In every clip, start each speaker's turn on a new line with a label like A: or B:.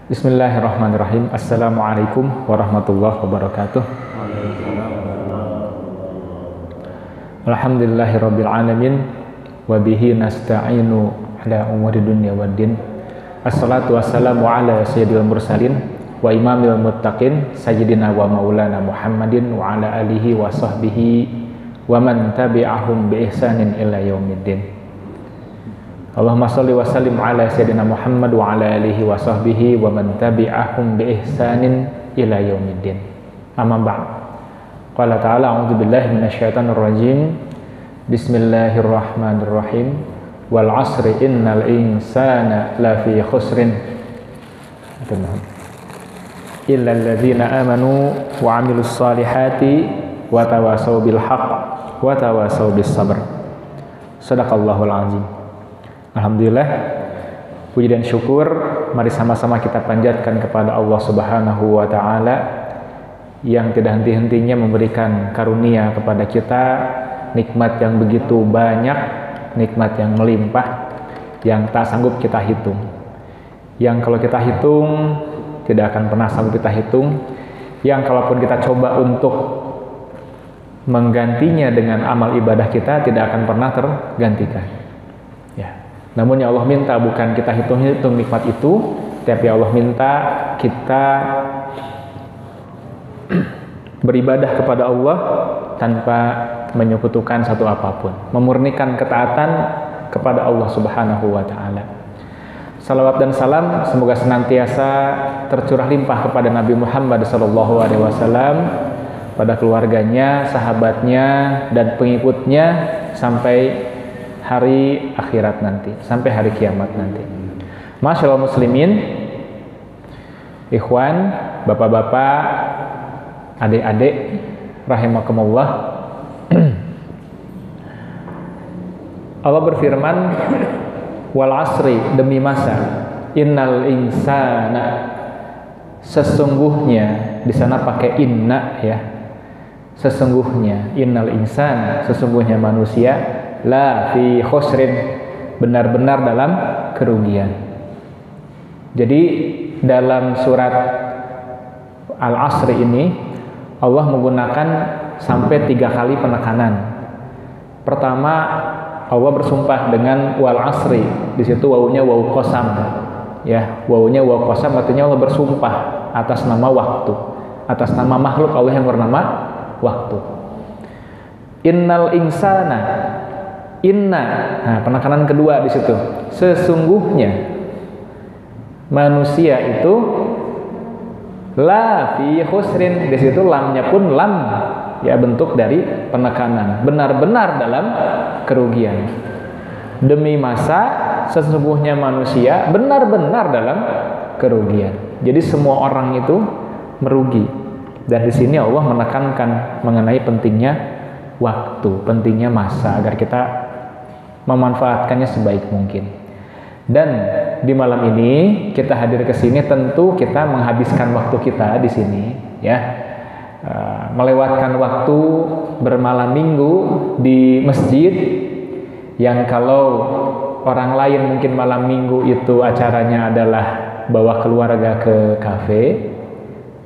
A: Bismillahirrahmanirrahim. Assalamualaikum warahmatullahi wabarakatuh. Alhamdulillahirabbil alamin wa bihi nasta'inu ala umuri dunya waddin. Assalatu wassalamu ala sayyidil mursalin wa imamil muttaqin sayyidina wa maulana Muhammadin wa ala alihi wa sahbihi wa man tabi'ahum bi ihsanin ila yaumiddin. Allahumma sholli wa sallim ala sayyidina Muhammad wa ala alihi wa sahbihi wa man tabi'ahum bi ihsanin ila yaumiddin. Amma ba'd. Qala ta'ala a'udzu billahi minasyaitonir rajim. Bismillahirrahmanirrahim. Wal 'asri innal insana lafi khusrin. Illa alladzina amanu wa 'amilus solihati wa tawasaw bil haqq wa tawasaw bis sabr. Shadaqallahul azim. Alhamdulillah, puji dan syukur mari sama-sama kita panjatkan kepada Allah Subhanahu wa taala yang tidak henti-hentinya memberikan karunia kepada kita, nikmat yang begitu banyak, nikmat yang melimpah yang tak sanggup kita hitung. Yang kalau kita hitung tidak akan pernah sanggup kita hitung, yang kalaupun kita coba untuk menggantinya dengan amal ibadah kita tidak akan pernah tergantikan. Ya. Namun yang Allah minta bukan kita hitung-hitung nikmat itu, tapi Allah minta kita beribadah kepada Allah tanpa menyekutukan satu apapun, memurnikan ketaatan kepada Allah Subhanahu wa taala. Salawat dan salam semoga senantiasa tercurah limpah kepada Nabi Muhammad sallallahu alaihi wasallam, pada keluarganya, sahabatnya dan pengikutnya sampai hari akhirat nanti, sampai hari kiamat nanti. Masyaallah muslimin, ikhwan, bapak-bapak, adik-adik rahimakumullah. Allah berfirman, wal asri, demi masa, innal insana, sesungguhnya, di sana pakai inna ya. Sesungguhnya, innal insana, sesungguhnya manusia, la fi khusrin, benar-benar dalam kerugian. Jadi dalam surat Al-Asri ini Allah menggunakan sampai 3 kali penekanan. Pertama, Allah bersumpah dengan wal asri. Di situ wawunya wawu qasam. Ya, wawunya wawu qasam artinya Allah bersumpah atas nama waktu, atas nama makhluk Allah yang bernama waktu. Innal insana, inna, nah penekanan kedua di situ. Sesungguhnya manusia itu la fi khusrin, di situ lamnya pun lam ya, bentuk dari penekanan, benar-benar dalam kerugian. Demi masa, sesungguhnya manusia benar-benar dalam kerugian. Jadi semua orang itu merugi. Dan di sini Allah menekankan mengenai pentingnya waktu, pentingnya masa agar kita memanfaatkannya sebaik mungkin. Dan di malam ini kita hadir ke sini tentu kita menghabiskan waktu kita di sini ya, melewatkan waktu bermalam minggu di masjid yang kalau orang lain mungkin malam minggu itu acaranya adalah bawa keluarga ke kafe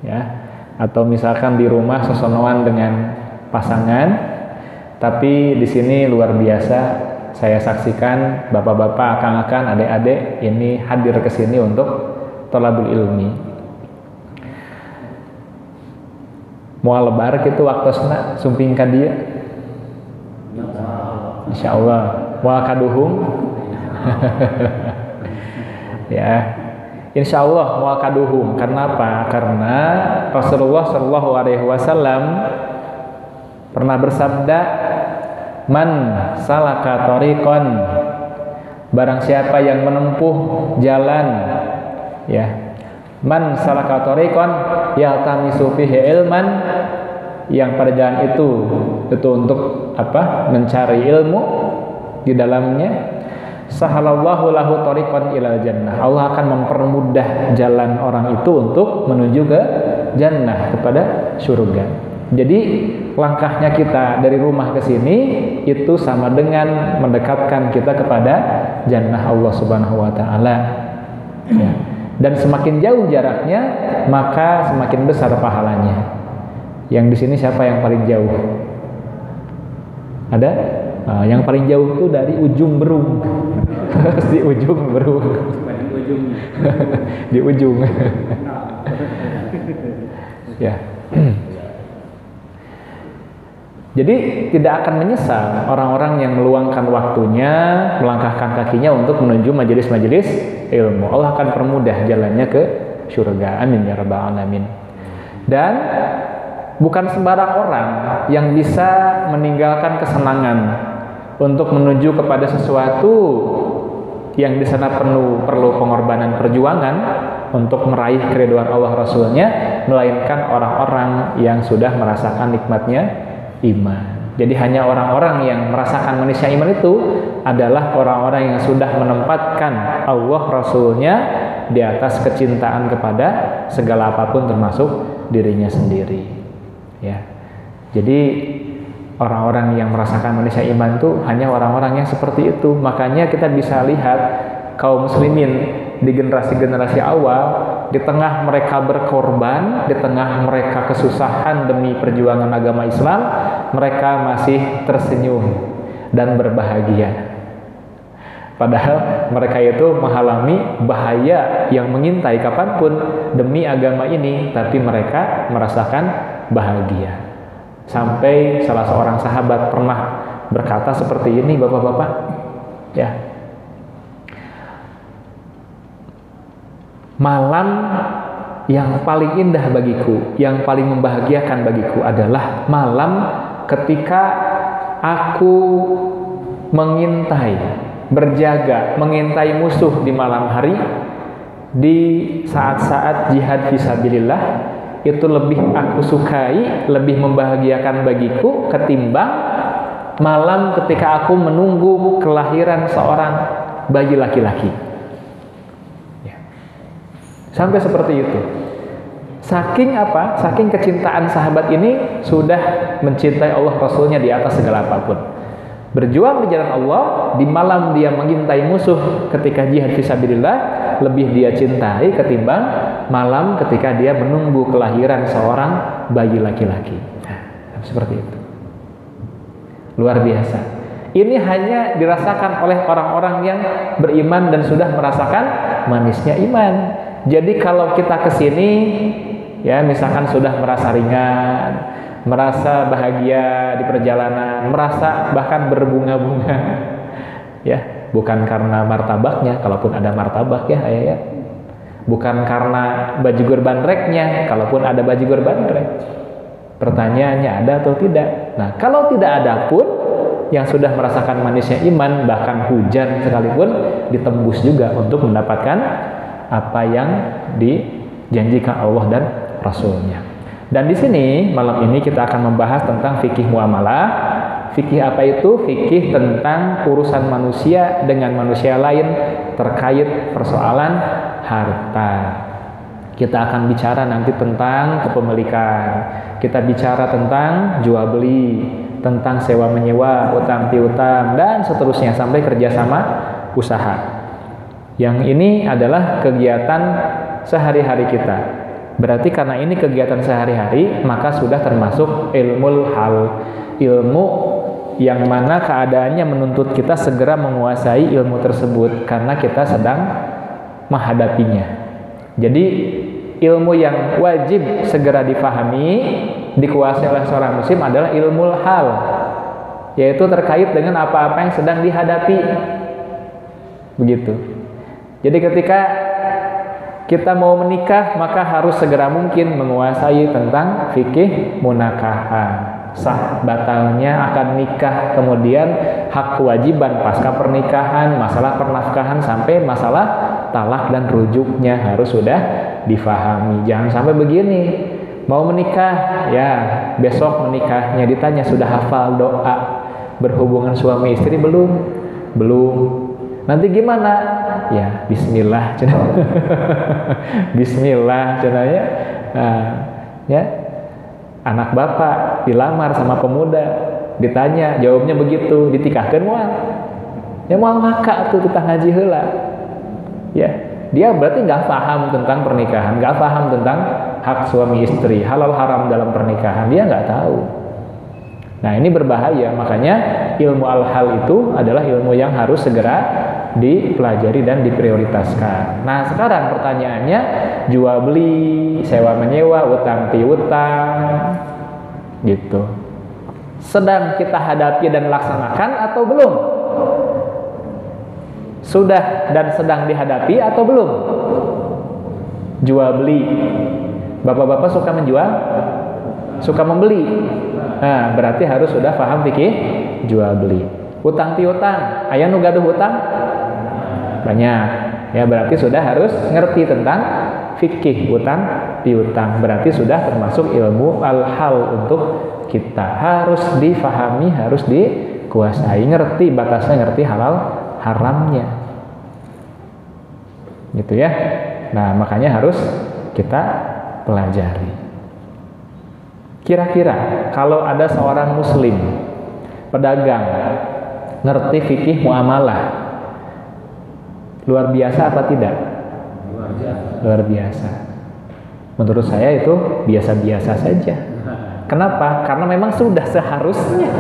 A: ya, atau misalkan di rumah sesonoan dengan pasangan, tapi di sini luar biasa. Saya saksikan bapak-bapak, akang-akang, adik-adik ini hadir ke sini untuk thalabul ilmi. Moal lebar gitu waktu sana sumpingkan dia. Insyaallah. Moal kaduhung. Ya. Insyaallah moal kaduhung. Karena apa? Karena Rasulullah Shallallahu alaihi wasallam pernah bersabda, man salaka thariqan, barang siapa yang menempuh jalan ya, man salaka thariqan yaltamisu fihi ilman, yang pada jalan itu untuk apa? Mencari ilmu di dalamnya, sahalallahu lahu thariqan ilal jannah, Allah akan mempermudah jalan orang itu untuk menuju ke jannah, kepada surga. Jadi langkahnya kita dari rumah ke sini itu sama dengan mendekatkan kita kepada jannah Allah Subhanahu wa taala. Ya. Dan semakin jauh jaraknya, maka semakin besar pahalanya. Yang di sini siapa yang paling jauh? Ada? Yang paling jauh itu dari ujung berung. Di ujung berung. Di ujung. Ya. Jadi tidak akan menyesal orang-orang yang meluangkan waktunya, melangkahkan kakinya untuk menuju majelis-majelis ilmu. Allah akan permudah jalannya ke surga. Amin ya rabbal alamin. Dan bukan sembarang orang yang bisa meninggalkan kesenangan untuk menuju kepada sesuatu yang di sana perlu pengorbanan perjuangan untuk meraih keridhaan Allah Rasulnya, melainkan orang-orang yang sudah merasakan nikmatnya iman. Jadi hanya orang-orang yang merasakan manisnya iman itu adalah orang-orang yang sudah menempatkan Allah Rasulnya di atas kecintaan kepada segala apapun termasuk dirinya sendiri. Ya. Jadi orang-orang yang merasakan manisnya iman itu hanya orang-orang yang seperti itu. Makanya kita bisa lihat kaum muslimin di generasi-generasi awal, di tengah mereka berkorban, di tengah mereka kesusahan demi perjuangan agama Islam, mereka masih tersenyum dan berbahagia. Padahal mereka itu mengalami bahaya yang mengintai kapanpun demi agama ini, tapi mereka merasakan bahagia. Sampai salah seorang sahabat pernah berkata seperti ini, bapak-bapak, ya, malam yang paling indah bagiku, yang paling membahagiakan bagiku adalah malam ketika aku mengintai, berjaga, mengintai musuh di malam hari, di saat-saat jihad fisabilillah. Itu lebih aku sukai, lebih membahagiakan bagiku ketimbang malam ketika aku menunggu kelahiran seorang bayi laki-laki. Sampai seperti itu. Saking apa? Saking kecintaan sahabat ini sudah mencintai Allah Rasulnya di atas segala apapun. Berjuang di jalan Allah, di malam dia mengintai musuh ketika jihad fisabilillah, lebih dia cintai ketimbang malam ketika dia menunggu kelahiran seorang bayi laki-laki. Nah, seperti itu. Luar biasa. Ini hanya dirasakan oleh orang-orang yang beriman dan sudah merasakan manisnya iman. Jadi kalau kita kesini, ya misalkan sudah merasa ringan, merasa bahagia di perjalanan, merasa bahkan berbunga-bunga, ya bukan karena martabaknya, kalaupun ada martabak ya ayah ya, bukan karena bajigur bandreknya, kalaupun ada bajigur bandrek. Pertanyaannya ada atau tidak? Nah kalau tidak ada pun, yang sudah merasakan manisnya iman, bahkan hujan sekalipun ditembus juga untuk mendapatkan apa yang dijanjikan Allah dan Rasulnya. Dan di sini malam ini kita akan membahas tentang fikih muamalah. Fikih apa itu? Fikih tentang urusan manusia dengan manusia lain terkait persoalan harta. Kita akan bicara nanti tentang kepemilikan. Kita bicara tentang jual beli, tentang sewa menyewa, utang piutang, dan seterusnya sampai kerjasama usaha. Yang ini adalah kegiatan sehari-hari kita. Berarti karena ini kegiatan sehari-hari, maka sudah termasuk ilmul hal. Ilmu yang mana keadaannya menuntut kita segera menguasai ilmu tersebut karena kita sedang menghadapinya. Jadi ilmu yang wajib segera difahami, dikuasai oleh seorang muslim adalah ilmul hal, yaitu terkait dengan apa-apa yang sedang dihadapi. Begitu. Jadi ketika kita mau menikah, maka harus segera mungkin menguasai tentang fikih munakahan, sah batalnya akan nikah, kemudian hak kewajiban pasca pernikahan, masalah pernafkahan sampai masalah talak dan rujuknya harus sudah difahami. Jangan sampai begini, mau menikah, ya besok menikahnya ditanya sudah hafal doa berhubungan suami istri belum? Belum. Nanti gimana? Ya bismillah bismillah cenanya. Nah, ya anak bapak dilamar sama pemuda, ditanya jawabnya begitu, ditikahkeun moal ya moal maka tuh kita ngaji heula ya dia berarti nggak paham tentang pernikahan, nggak paham tentang hak suami istri, halal haram dalam pernikahan, dia nggak tahu. Nah ini berbahaya, makanya ilmu al-hal itu adalah ilmu yang harus segera dipelajari dan diprioritaskan. Nah sekarang pertanyaannya, jual beli, sewa menyewa, utang piutang, gitu. Sedang kita hadapi dan laksanakan atau belum? Sudah dan sedang dihadapi atau belum? Jual beli. Bapak-bapak suka menjual? Suka membeli? Nah, berarti harus sudah paham fikih jual beli. Utang piutang, aya nu gaduh utang? Banyak. Ya, berarti sudah harus ngerti tentang fikih utang piutang. Berarti sudah termasuk ilmu al-hal untuk kita. Harus difahami, harus dikuasai, ngerti batasnya, ngerti halal haramnya. Gitu ya. Nah, makanya harus kita pelajari. Kira-kira kalau ada seorang muslim pedagang ngerti fikih muamalah, luar biasa apa tidak? Luar biasa. Menurut saya itu biasa-biasa saja. Kenapa? Karena memang sudah seharusnya.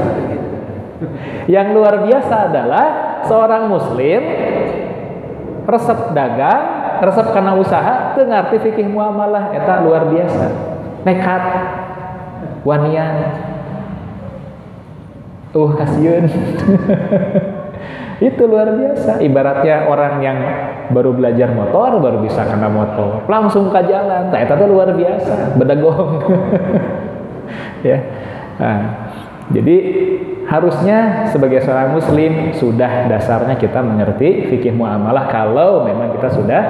A: Yang luar biasa adalah seorang muslim resep dagang, resep karena usaha teu ngarti fikih muamalah, eta luar biasa. Nekat wanian. Kasieun. Itu luar biasa. Ibaratnya orang yang baru belajar motor, baru bisa kena motor, langsung ke jalan. Nah, itu luar biasa, bedagong. Ya. Nah, jadi harusnya sebagai seorang muslim sudah dasarnya kita mengerti fikih muamalah kalau memang kita sudah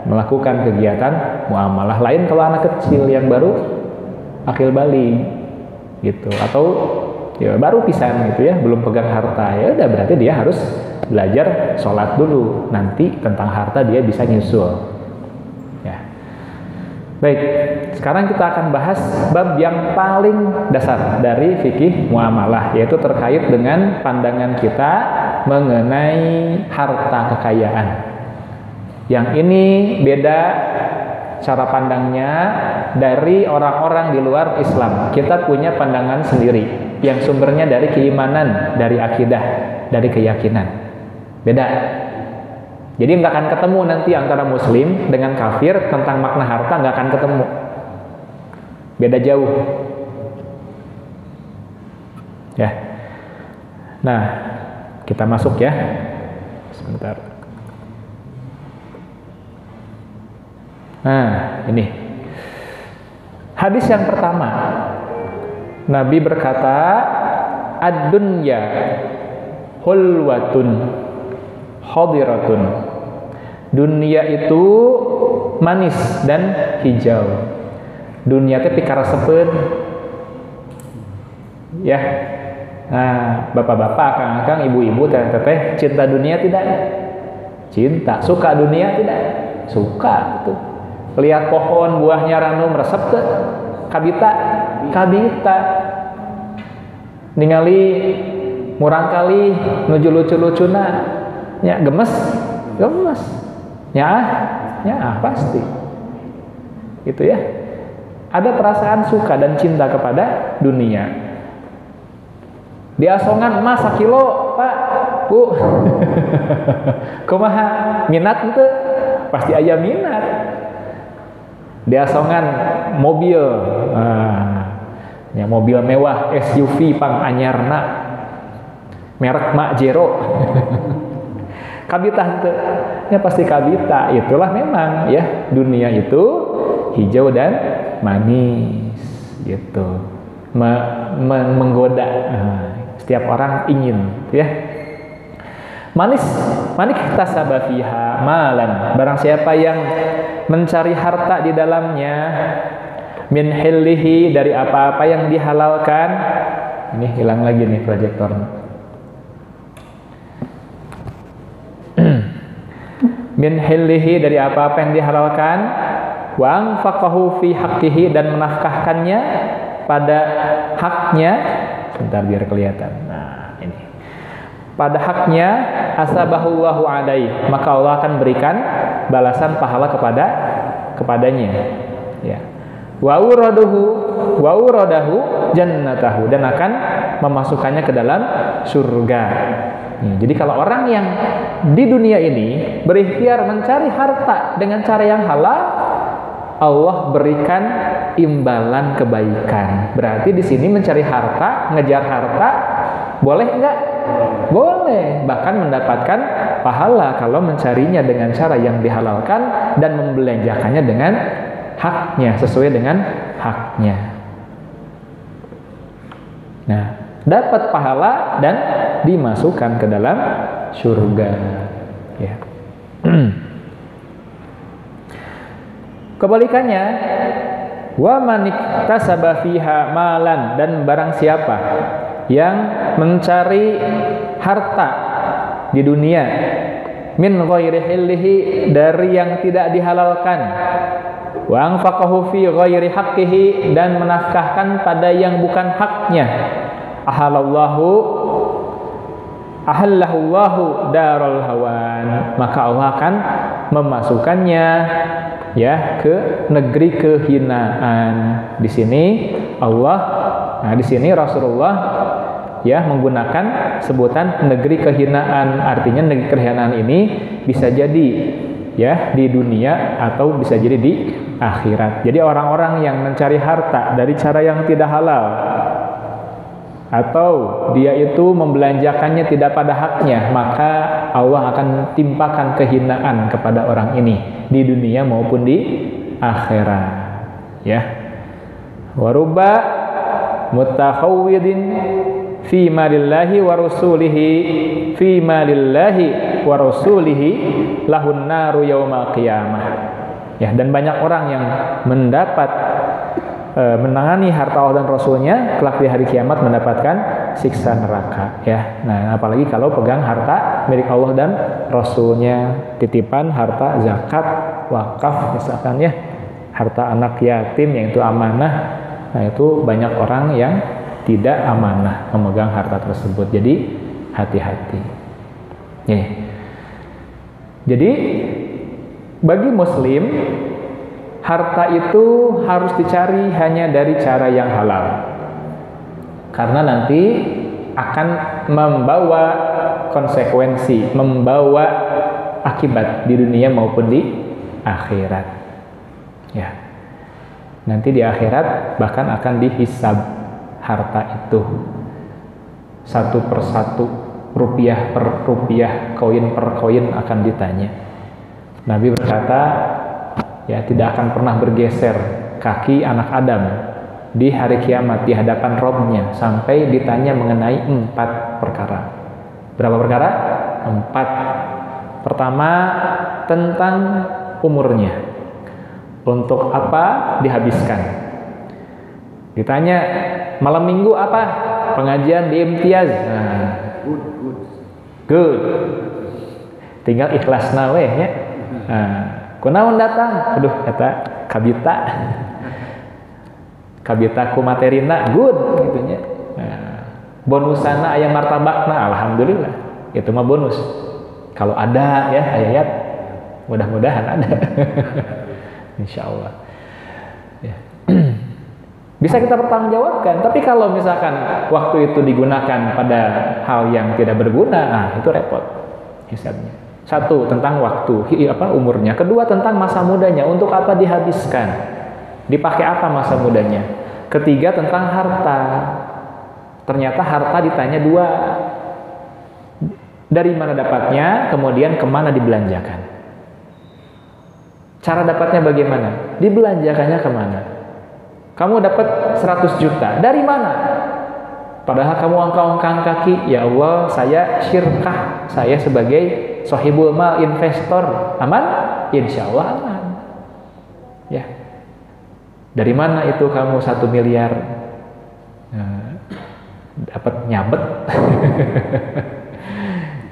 A: melakukan kegiatan muamalah. Lain kalau anak kecil yang baru akil balik gitu, atau ya baru pisan gitu ya, belum pegang harta, ya udah berarti dia harus belajar sholat dulu, nanti tentang harta dia bisa nyusul ya. Baik, sekarang kita akan bahas bab yang paling dasar dari fikih muamalah, yaitu terkait dengan pandangan kita mengenai harta kekayaan. Yang ini beda cara pandangnya dari orang-orang di luar Islam. Kita punya pandangan sendiri yang sumbernya dari keimanan, dari akidah, dari keyakinan. Beda. Jadi nggak akan ketemu nanti antara muslim dengan kafir tentang makna harta, nggak akan ketemu. Beda jauh. Ya. Nah, kita masuk ya. Sebentar. Nah, ini hadis yang pertama. Nabi berkata, ad-dunya hulwatun hadiratun. Dunia itu manis dan hijau. Dunia teh pikarasepeun. Ya. Nah, bapak-bapak, akang-akang, ibu-ibu, teteh, cinta dunia tidak? Cinta. Suka dunia tidak? Suka. Tuh. Lihat pohon buahnya ranu meresep ke kabita, kabita. Ningali murang kali nuju lucu-lucuna, nya gemes, gemes, nya pasti. Gitu ya. Ada perasaan suka dan cinta kepada dunia. Di Asongan emas 1 kilo, Pak, Bu. Kumaha minat itu? Pasti aya minat. Di Asongan mobil, ya mobil mewah SUV pang anyarna, merek Mak Jero. Kabita itu, ya pasti kabita. Itulah memang ya dunia itu hijau dan manis, gitu, menggoda. Setiap orang ingin, ya. Manis tasaba fiha malan. Barang siapa yang mencari harta di dalamnya, min hillihi, dari apa-apa yang dihalalkan. Ini hilang lagi nih proyektornya. Min hillihi, dari apa-apa yang dihalalkan, wa anfaqahu fi haqqihi, dan menafkahkannya pada haknya. Sebentar biar kelihatan. Nah, ini. pada haknya, asabahullahu alaih, maka Allah akan berikan balasan pahala kepadanya. Ya. Wa uradahu jannatahu, dan akan memasukkannya ke dalam surga. Ya, jadi kalau orang yang di dunia ini berikhtiar mencari harta dengan cara yang halal, Allah berikan imbalan kebaikan. Berarti di sini mencari harta, ngejar harta, boleh enggak? Boleh, bahkan mendapatkan pahala kalau mencarinya dengan cara yang dihalalkan dan membelanjakannya dengan haknya, sesuai dengan haknya. Nah, dapat pahala dan dimasukkan ke dalam surga. Ya. Kebalikannya, wa man iktasaba fiha malan, dan barang siapa yang mencari harta di dunia min ghairi hillihi, dari yang tidak dihalalkan, wa anfaqahu fi ghairi haqqihi, dan menafkahkan pada yang bukan haknya, ahallallahu darul hawan, maka Allah akan memasukkannya ya ke negeri kehinaan. Di sini Rasulullah ya menggunakan sebutan negeri kehinaan. Artinya negeri kehinaan ini bisa jadi ya di dunia atau bisa jadi di akhirat. Jadi orang-orang yang mencari harta dari cara yang tidak halal, atau dia itu membelanjakannya tidak pada haknya, maka Allah akan timpakan kehinaan kepada orang ini di dunia maupun di akhirat. Ya. Waruba mutakhawwidin fi malillahi wa rasulihi lahun naru yaumal qiyamah. Ya, dan banyak orang yang mendapat menangani harta Allah dan Rasulnya kelak di hari kiamat mendapatkan siksa neraka. Ya, nah apalagi kalau pegang harta milik Allah dan Rasulnya, titipan harta zakat, wakaf misalkan ya, harta anak yatim yang itu amanah. Nah itu banyak orang yang tidak amanah memegang harta tersebut. Jadi hati-hati. Ya. Jadi bagi Muslim, harta itu harus dicari hanya dari cara yang halal, karena nanti akan membawa konsekuensi, membawa akibat di dunia maupun di akhirat. Ya, nanti di akhirat bahkan akan dihisab harta itu satu persatu, rupiah per rupiah, koin per koin akan ditanya. Nabi berkata, ya, tidak akan pernah bergeser kaki anak Adam di hari kiamat di hadapan Robnya sampai ditanya mengenai 4 perkara. Berapa perkara? 4. Pertama, tentang umurnya. Untuk apa dihabiskan? Ditanya, malam minggu apa? Pengajian di Imtiaz. Nah, good. Tinggal ikhlasna we nya. Nah, kunaon datang? Aduh, kata kabita ku materina good gitunya. Nah, bonusana aya martabakna, alhamdulillah. Itu mah bonus. Kalau ada ya ayat, mudah-mudahan ada. Insyaallah. Ya. Bisa kita pertanggungjawabkan, tapi kalau misalkan waktu itu digunakan pada hal yang tidak berguna, nah itu repot hisabnya. 1, tentang waktu, umurnya. 2, tentang masa mudanya, untuk apa dihabiskan, dipakai apa masa mudanya. 3, tentang harta. Ternyata harta ditanya 2, dari mana dapatnya, kemudian kemana dibelanjakan. Cara dapatnya bagaimana? Dibelanjakannya kemana? Kamu dapat 100 juta, dari mana? Padahal kamu angkat kaki, ya Allah, saya syirkah, saya sebagai sahibul mal, investor, aman? Insya Allah aman. Ya. Dari mana itu kamu 1 miliar? Dapat nyabet.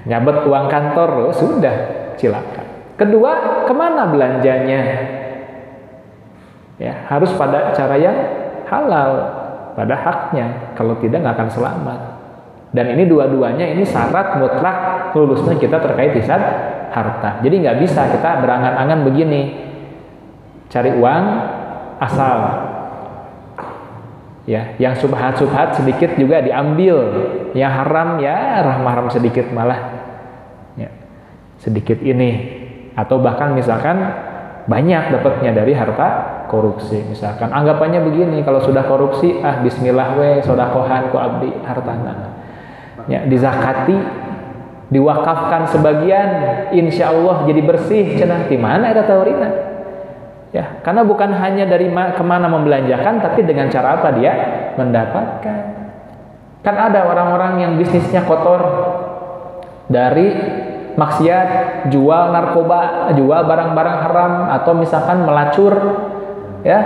A: Nyabet uang kantor, sudah, silakan. 2, kemana belanjanya? Ya, harus pada cara yang halal, pada haknya. Kalau tidak, nggak akan selamat. Dan ini dua-duanya ini syarat mutlak lulusnya kita terkait hisab harta. Jadi nggak bisa kita berangan-angan begini, cari uang asal, ya, yang subhat sedikit juga diambil, yang haram ya haram sedikit malah, ya, sedikit ini, atau bahkan misalkan banyak dapatnya dari harta korupsi. Misalkan anggapannya begini, kalau sudah korupsi bismillah we sodakohan ku abdi hartana, ya, dizakati, diwakafkan sebagian, insya Allah jadi bersih, cenah di mana eta teorina, ya, karena bukan hanya dari kemana membelanjakan, tapi dengan cara apa dia mendapatkan. Kan ada orang-orang yang bisnisnya kotor dari maksiat, jual narkoba, jual barang-barang haram, atau misalkan melacur, ya,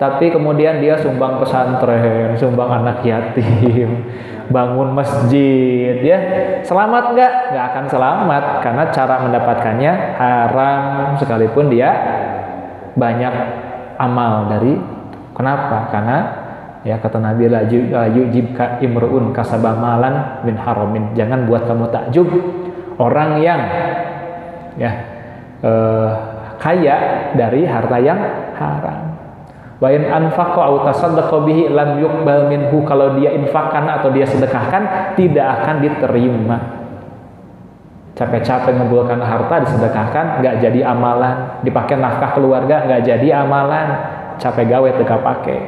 A: tapi kemudian dia sumbang pesantren, sumbang anak yatim, bangun masjid, ya, selamat nggak? Nggak akan selamat, karena cara mendapatkannya haram sekalipun dia banyak amal dari. Kenapa? Karena ya kata Nabi, la yujibka imruun kasaba malan min haramin, jangan buat kamu takjub orang yang ya kaya dari harta yang haram. Wa in anfaqa aw tasaddaqa bihi lam yuqbal minhu, kalau dia infakkan atau dia sedekahkan tidak akan diterima. Capek-capek ngumpulkan harta disedekahkan nggak jadi amalan, dipakai nafkah keluarga nggak jadi amalan, capek gawe teka pakai,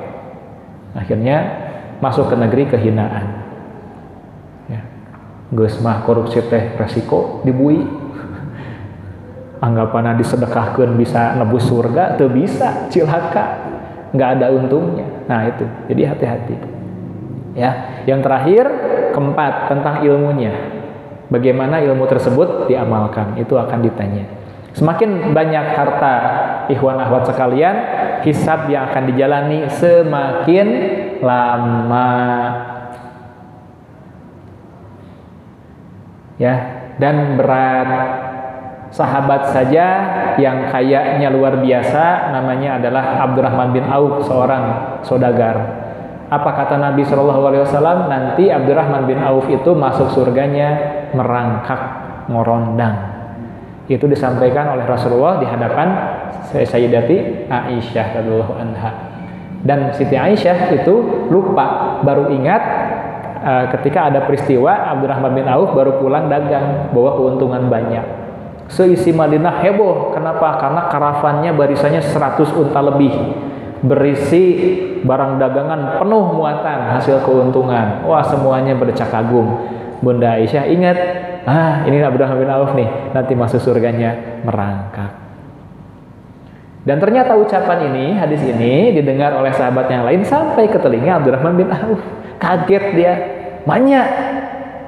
A: akhirnya masuk ke negeri kehinaan. Ya. Geus mah korupsi teh resiko dibui, anggapanna disedekahkeun bisa nebus surga, teu bisa, cilaka, nggak ada untungnya. Nah itu, jadi hati-hati. Ya, yang terakhir keempat tentang ilmunya. Bagaimana ilmu tersebut diamalkan, itu akan ditanya. Semakin banyak harta ikhwan akhwat sekalian, hisab yang akan dijalani semakin lama. Ya, dan berat. Sahabat saja yang kayaknya luar biasa, namanya adalah Abdurrahman bin Auf, seorang saudagar. Apa kata Nabi SAW? Nanti Abdurrahman bin Auf itu masuk surganya merangkak, ngorondang. Itu disampaikan oleh Rasulullah di hadapan Sayyidati Aisyah radhiyallahu anha. Dan Siti Aisyah itu lupa, baru ingat ketika ada peristiwa Abdurrahman bin Auf baru pulang dagang, bawa keuntungan banyak. Seisi Madinah heboh. Kenapa? Karena karavannya barisannya 100 unta lebih, berisi barang dagangan penuh muatan hasil keuntungan. Wah, semuanya berdecak kagum. Bunda Aisyah ingat, ini Abdurrahman bin Auf nih, nanti masuk surganya merangkak. Dan ternyata ucapan ini, hadis ini didengar oleh sahabat yang lain sampai ke telinga Abdurrahman bin Auf. Kaget dia, banyak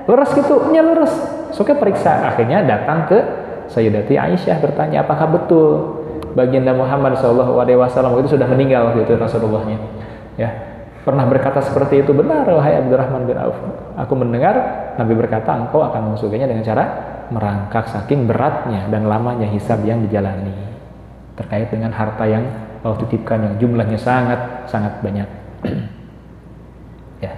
A: leres gitu, leres. Soalnya periksa, akhirnya datang ke Sayyidati Aisyah bertanya, apakah betul baginda Muhammad SAW itu sudah meninggal waktu itu Rasulullahnya, ya, pernah berkata seperti itu? Benar, wahai Abdurrahman bin Auf, aku mendengar Nabi berkata engkau akan masuk surganya dengan cara merangkak, saking beratnya dan lamanya hisab yang dijalani terkait dengan harta yang Allah titipkan yang jumlahnya sangat banyak. Ya,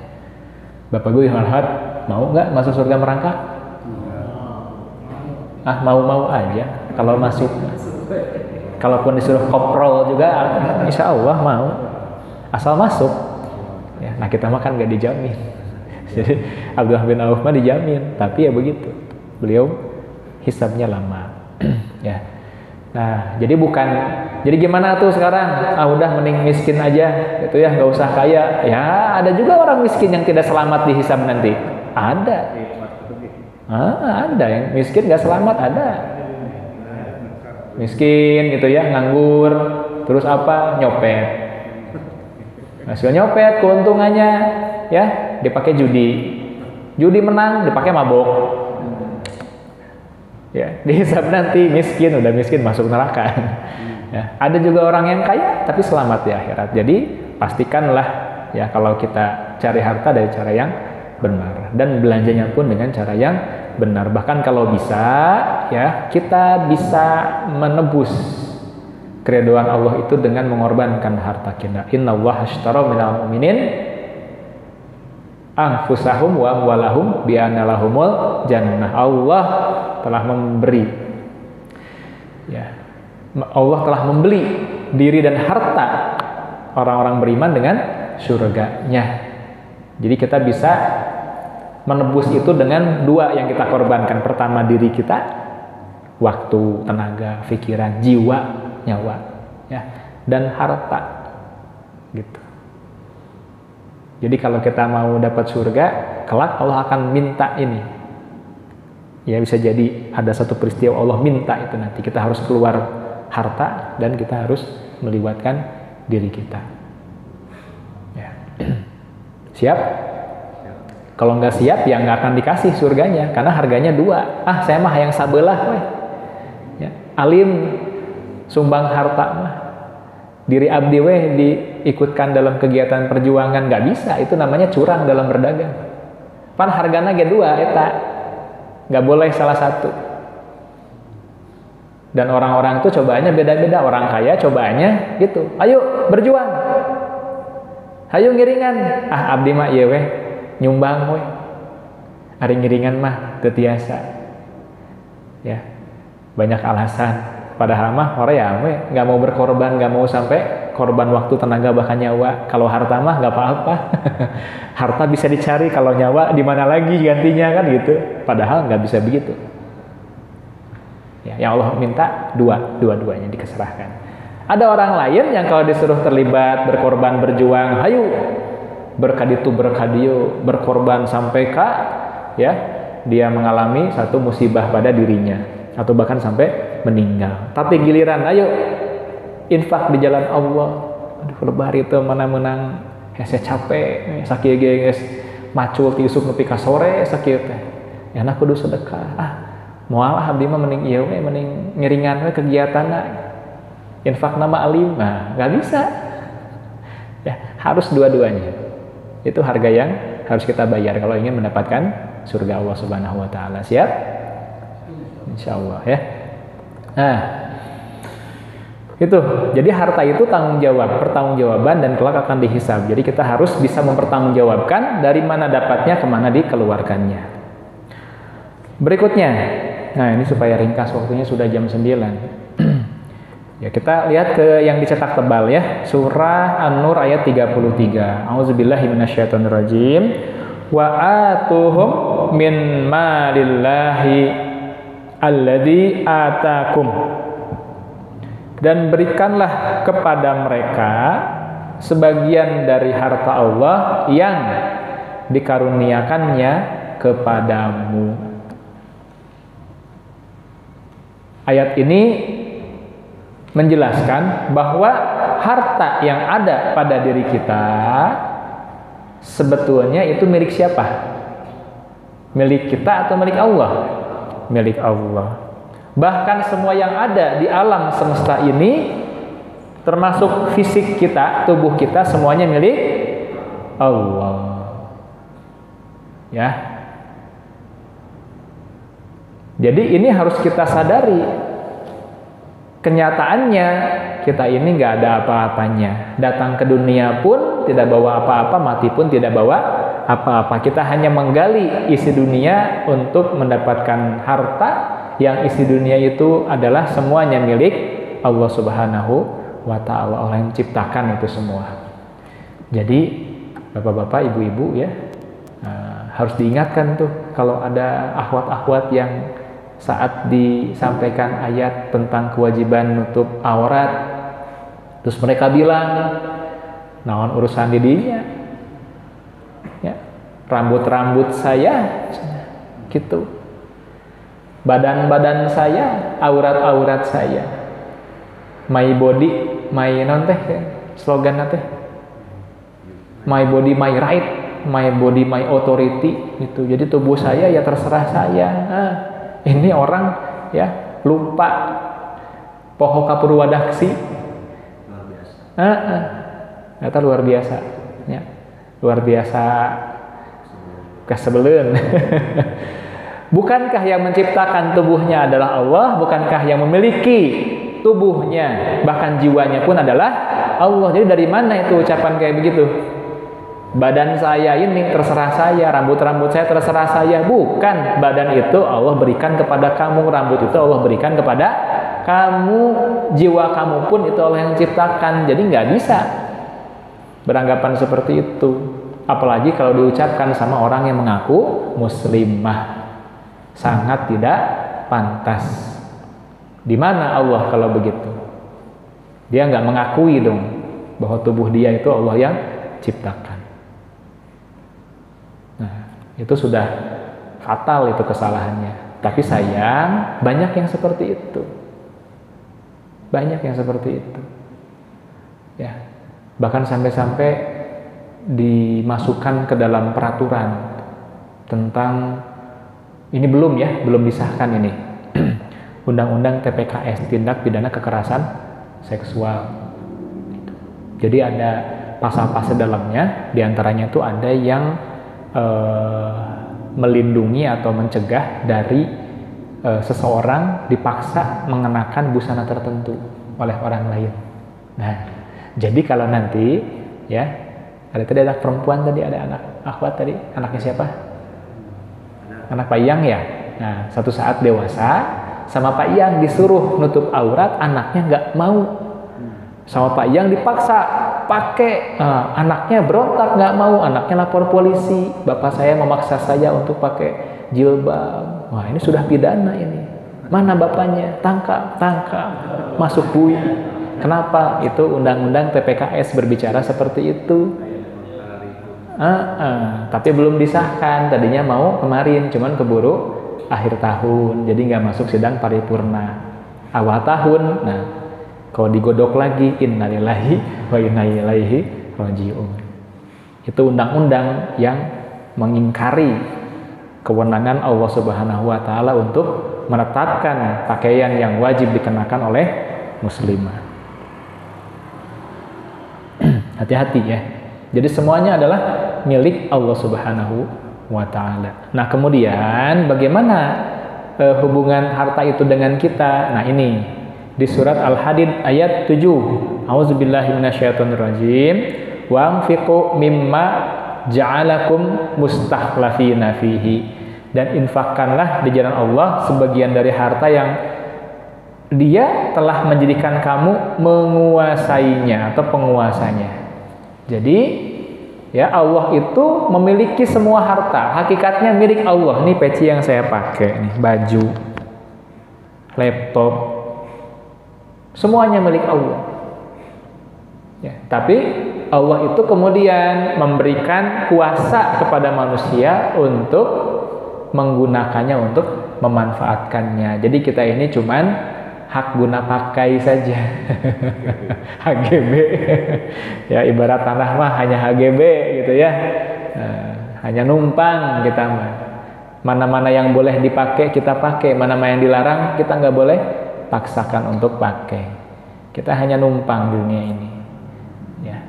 A: Bapak Gue mau nggak masuk surga merangkak? Mau aja kalau masuk. Kalaupun disuruh koprol juga, insya Allah mau, asal masuk. Ya, nah kita mah kan nggak dijamin. Jadi Abdullah bin Auf mah dijamin, tapi ya begitu. Beliau hisabnya lama. Ya. Nah, jadi gimana tuh sekarang? Udah mending miskin aja, gitu ya, nggak usah kaya. Ya, ada juga orang miskin yang tidak selamat di hisab nanti. Ada. Ada yang miskin nggak selamat, ada. Miskin gitu ya, nganggur, terus apa? Nyopet. Hasil nyopet, keuntungannya ya dipakai judi. Judi menang, dipakai mabok. Ya, dihisab nanti miskin, udah miskin masuk neraka. Ya, ada juga orang yang kaya tapi selamat di akhirat. Jadi pastikanlah ya kalau kita cari harta dari cara yang benar dan belanjanya pun dengan cara yang benar. Bahkan kalau bisa ya kita bisa menebus keridhaan Allah itu dengan mengorbankan harta kita. Innallaha ashtara minal mu'minin anfusahum wa amwalahum bi anna lahumul jannah. Allah telah memberi, ya, Allah telah membeli diri dan harta orang-orang beriman dengan surganya. Jadi kita bisa menebus itu dengan dua yang kita korbankan. Pertama diri kita, waktu, tenaga, pikiran, jiwa, nyawa, ya, dan harta, gitu. Jadi kalau kita mau dapat surga, kelak Allah akan minta ini. Ya, bisa jadi ada satu peristiwa Allah minta itu, nanti kita harus keluar harta dan kita harus melibatkan diri kita. Ya. Siap? Kalau nggak siap, ya nggak akan dikasih surganya, karena harganya dua. Saya mah yang sabelah, weh. Ya. Alim sumbang harta mah, diri abdi weh diikutkan dalam kegiatan perjuangan, nggak bisa. Itu namanya curang dalam berdagang. Pan hargana ge dua, eta nggak boleh salah satu. Dan orang-orang itu cobaannya beda-beda. Orang kaya cobaannya gitu, ayo berjuang, ayo ngiringan. Abdi mah iya weh nyumbang weh, ari ngiringan mah teu tiasa, ya, banyak alasan. Padahal mah orang ya nggak mau berkorban, nggak mau sampai korban waktu, tenaga, bahkan nyawa. Kalau harta mah nggak apa-apa. Harta bisa dicari, kalau nyawa di mana lagi gantinya, kan gitu. Padahal nggak bisa begitu. Ya, yang Allah minta dua-duanya dikeserahkan. Ada orang lain yang kalau disuruh terlibat, berkorban, berjuang, hayu berkaditu berkadio, berkorban sampai ya dia mengalami satu musibah pada dirinya atau bahkan sampai meninggal. Tapi giliran ayo infak di jalan Allah, aduh lebar itu mana menang hese capek sakieu ge geus macul ti isuk nepi ka sore sakieu teh. Ya na kudu sedekah. Moal abdi mah mending ieu we, mending ngiringan we kegiatanna. Infak nama alim, nggak bisa. Ya, harus dua-duanya. Itu harga yang harus kita bayar kalau ingin mendapatkan surga Allah Subhanahu wa taala. Siap? Insyaallah ya. Nah, itu. Jadi harta itu tanggung jawab, pertanggungjawaban, dan kelak akan dihisab. Jadi kita harus bisa mempertanggungjawabkan dari mana dapatnya, kemana dikeluarkannya. Berikutnya, nah ini supaya ringkas, waktunya sudah jam 9. Ya, kita lihat ke yang dicetak tebal ya. Surah An-Nur ayat 33. A'udzubillahi minasyaitonirrajim. Wa atuhum min malillahi alladzi atakum. Dan berikanlah kepada mereka sebagian dari harta Allah yang dikaruniakannya kepadamu. Ayat ini menjelaskan bahwa harta yang ada pada diri kita sebetulnya itu milik siapa? Milik kita atau milik Allah? Milik Allah. Bahkan semua yang ada di alam semesta ini, termasuk fisik kita, tubuh kita, semuanya milik Allah. Ya. Jadi ini harus kita sadari. Kenyataannya kita ini nggak ada apa-apanya. Datang ke dunia pun tidak bawa apa-apa, mati pun tidak bawa apa-apa. Kita hanya menggali isi dunia untuk mendapatkan harta yang isi dunia itu adalah semuanya milik Allah Subhanahu wa ta'ala. Allah yang menciptakan itu semua. Jadi bapak-bapak, ibu-ibu ya, harus diingatkan tuh kalau ada akhwat-akhwat yang saat disampaikan ayat tentang kewajiban nutup aurat, terus mereka bilang, naon urusan didinya, ya, rambut-rambut saya, gitu, badan-badan saya, aurat-aurat saya, my body, my non teh, slogan teh, my body, my right, my body, my authority, gitu. Jadi tubuh saya ya terserah saya. Ini orang ya lupa poho kapurwadaksi. Luar biasa. Eta luar biasa. Ya. Luar biasa kasebeleun. Bukankah yang menciptakan tubuhnya adalah Allah? Bukankah yang memiliki tubuhnya, bahkan jiwanya pun adalah Allah? Jadi dari mana itu ucapan kayak begitu? Badan saya ini terserah saya, rambut-rambut saya terserah saya. Bukan, badan itu Allah berikan kepada kamu, rambut itu Allah berikan kepada kamu, jiwa kamu pun itu Allah yang ciptakan. Jadi nggak bisa beranggapan seperti itu. Apalagi kalau diucapkan sama orang yang mengaku muslimah. Sangat tidak pantas. Di mana Allah kalau begitu? Dia nggak mengakui dong bahwa tubuh dia itu Allah yang ciptakan. Nah, itu sudah fatal itu kesalahannya. Tapi sayang, banyak yang seperti itu. Banyak yang seperti itu. Ya. Bahkan sampai-sampai dimasukkan ke dalam peraturan tentang ini belum disahkan ini. Undang-undang TPKS, tindak pidana kekerasan seksual. Jadi ada pasal-pasal dalamnya, diantaranya itu ada yang melindungi atau mencegah dari seseorang dipaksa mengenakan busana tertentu oleh orang lain. Nah, jadi kalau nanti ya tadi ada perempuan, tadi ada anak akhwat, tadi anaknya siapa? Anak Pak Iyang ya. Nah, satu saat dewasa sama Pak Iyang disuruh nutup aurat, anaknya nggak mau. Sama Pak Iyang dipaksa pakai, anaknya berontak nggak mau, anaknya lapor polisi, bapak saya memaksa saya untuk pakai jilbab. Wah, ini sudah pidana ini. Mana bapaknya? Tangkap, masuk bui. Kenapa? Itu undang-undang TPKS berbicara seperti itu. Tapi belum disahkan, tadinya mau kemarin, cuman keburu akhir tahun, jadi nggak masuk sidang paripurna awal tahun. Nah, kalau digodok lagi, innalillahi wa inna ilaihi raji'un. Itu undang-undang yang mengingkari kewenangan Allah Subhanahu wa taala untuk menetapkan pakaian yang wajib dikenakan oleh muslimah. Hati-hati ya. Jadi semuanya adalah milik Allah Subhanahu wa taala. Nah, kemudian bagaimana hubungan harta itu dengan kita? Nah, ini di surat Al-Hadid ayat 7. A'udzubillahi minasyaitonirrajim. Wa anfiqu mimma ja'alakum mustakhlafina fihi. Dan infakkanlah di jalan Allah sebagian dari harta yang Dia telah menjadikan kamu menguasainya atau penguasanya. Jadi ya, Allah itu memiliki semua harta, hakikatnya milik Allah. Ini peci yang saya pakai nih, baju, laptop, semuanya milik Allah. Ya, tapi Allah itu kemudian memberikan kuasa kepada manusia untuk menggunakannya, untuk memanfaatkannya. Jadi kita ini cuman hak guna pakai saja. HGB. Ya, ibarat tanah mah hanya HGB gitu ya. Hanya numpang kita mah. Mana-mana yang boleh dipakai kita pakai, mana-mana yang dilarang kita nggak boleh paksakan untuk pakai. Kita hanya numpang dunia ini. Ya.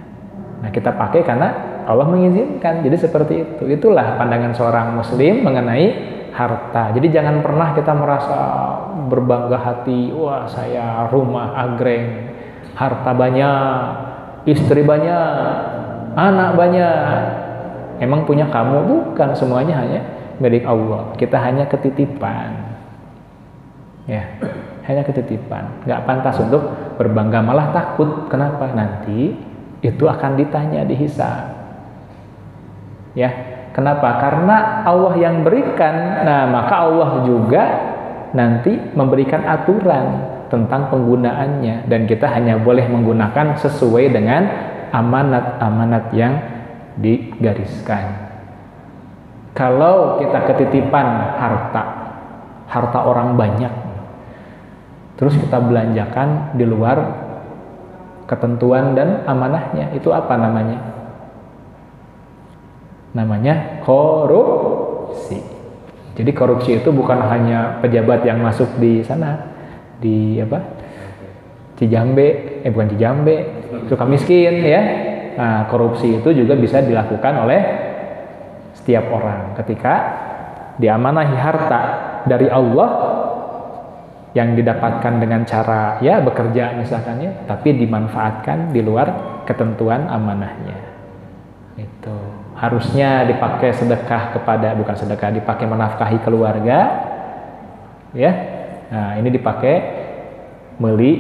A: Nah, kita pakai karena Allah mengizinkan. Jadi seperti itu. Itulah pandangan seorang muslim mengenai harta. Jadi jangan pernah kita merasa berbangga hati, wah saya rumah agreng, harta banyak, istri banyak, anak banyak. Emang punya kamu? Bukan, semuanya hanya milik Allah. Kita hanya ketitipan. Ya, hanya ketitipan. Nggak pantas untuk berbangga, malah takut. Kenapa? Nanti itu akan ditanya, dihisab. Ya. Kenapa? Karena Allah yang berikan, nah maka Allah juga nanti memberikan aturan tentang penggunaannya, dan kita hanya boleh menggunakan sesuai dengan amanat-amanat yang digariskan. Kalau kita ketitipan harta orang banyak, terus kita belanjakan di luar ketentuan dan amanahnya, itu apa namanya? Namanya korupsi. Jadi korupsi itu bukan hanya pejabat yang masuk di sana, di apa? Cijambe, bukan Cijambe, Sukamiskin ya. Nah, korupsi itu juga bisa dilakukan oleh setiap orang ketika diamanahi harta dari Allah yang didapatkan dengan cara ya bekerja misalkan ya, tapi dimanfaatkan di luar ketentuan amanahnya. Itu harusnya dipakai sedekah kepada, bukan sedekah, dipakai menafkahi keluarga, ya. Nah, ini dipakai beli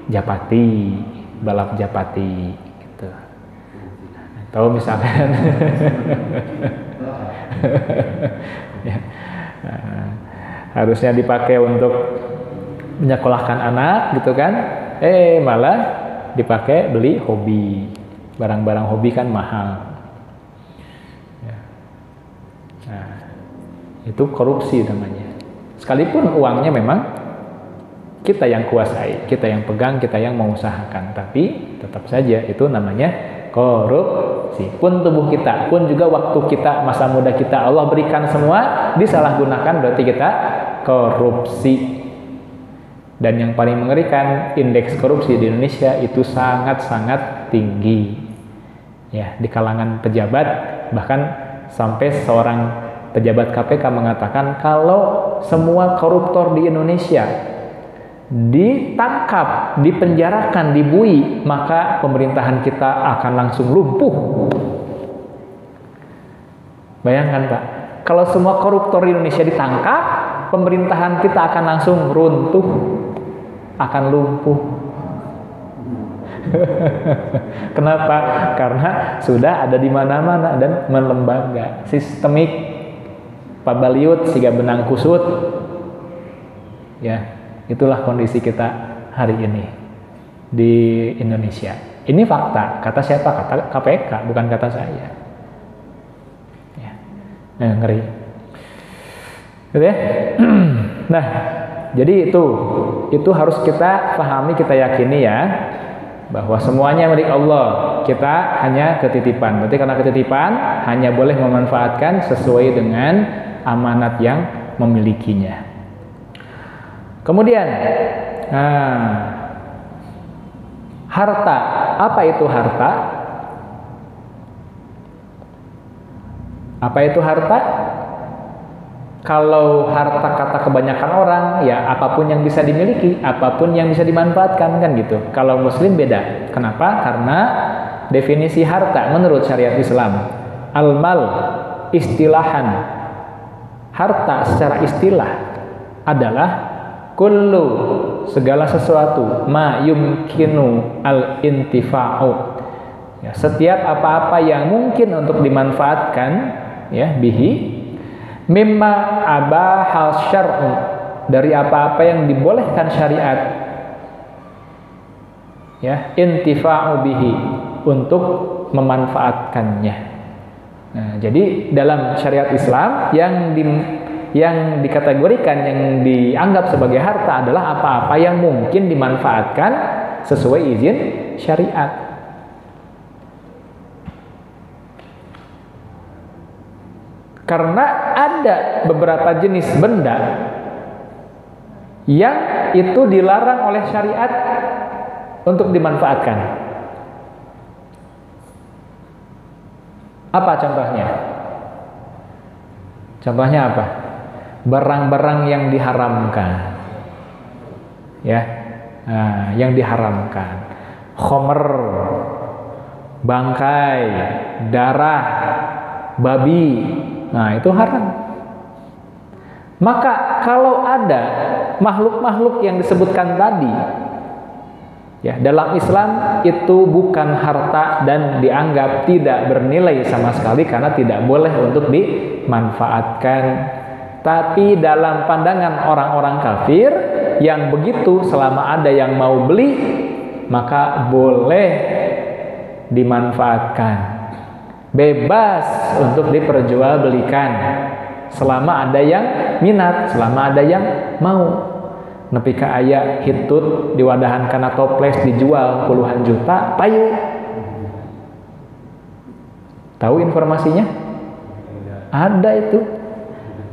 A: japati, balap japati, gitu. Atau misalkan, ya, harusnya dipakai untuk menyekolahkan anak, gitu kan? Malah dipakai beli hobi, barang-barang hobi kan mahal. Nah, itu korupsi namanya. Sekalipun uangnya memang kita yang kuasai, kita yang pegang, kita yang mengusahakan, tapi tetap saja itu namanya korupsi. Pun tubuh kita, pun juga waktu kita, masa muda kita Allah berikan semua, disalahgunakan berarti kita korupsi. Dan yang paling mengerikan, indeks korupsi di Indonesia itu sangat-sangat tinggi. Ya, di kalangan pejabat, bahkan sampai seorang pejabat KPK mengatakan kalau semua koruptor di Indonesia ditangkap, dipenjarakan, dibui, maka pemerintahan kita akan langsung lumpuh. Bayangkan Pak, kalau semua koruptor di Indonesia ditangkap, pemerintahan kita akan langsung runtuh, akan lumpuh. Kenapa? Karena sudah ada di mana-mana dan melembaga, sistemik, pabaliut siga benang kusut. Ya, itulah kondisi kita hari ini di Indonesia. Ini fakta, kata siapa? Kata KPK, bukan kata saya. Ya. Nah, ngeri. Gitu ya? Nah, jadi itu harus kita pahami, kita yakini ya, bahwa semuanya milik Allah, kita hanya ketitipan. Berarti karena ketitipan hanya boleh memanfaatkan sesuai dengan amanat yang memilikinya. Kemudian harta. Apa itu harta? Apa itu harta? Kalau harta kata kebanyakan orang, ya apapun yang bisa dimiliki, apapun yang bisa dimanfaatkan, kan gitu. Kalau muslim beda. Kenapa? Karena definisi harta menurut syariat Islam, al-mal istilahan, harta secara istilah adalah kullu, segala sesuatu, ma yumkinu al-intifa'u, ya, setiap apa-apa yang mungkin untuk dimanfaatkan, ya, bihi, mimma abahal syar'u, dari apa-apa yang dibolehkan syariat, ya, intifa'u bihi, untuk memanfaatkannya. Nah, jadi dalam syariat Islam yang dikategorikan, yang dianggap sebagai harta adalah apa-apa yang mungkin dimanfaatkan sesuai izin syariat. Karena ada beberapa jenis benda yang itu dilarang oleh syariat untuk dimanfaatkan. Apa contohnya? Contohnya apa? Barang-barang yang diharamkan, ya, yang diharamkan, khomer, bangkai, darah, babi, nah itu haram. Maka kalau ada makhluk-makhluk yang disebutkan tadi, ya, dalam Islam itu bukan harta dan dianggap tidak bernilai sama sekali karena tidak boleh untuk dimanfaatkan. Tapi dalam pandangan orang-orang kafir yang begitu, selama ada yang mau beli, maka boleh dimanfaatkan, bebas untuk diperjualbelikan, selama ada yang minat, selama ada yang mau. Nepi ka aya hitut diwadahan kana toples dijual puluhan juta, payu. Tahu informasinya? Ada itu.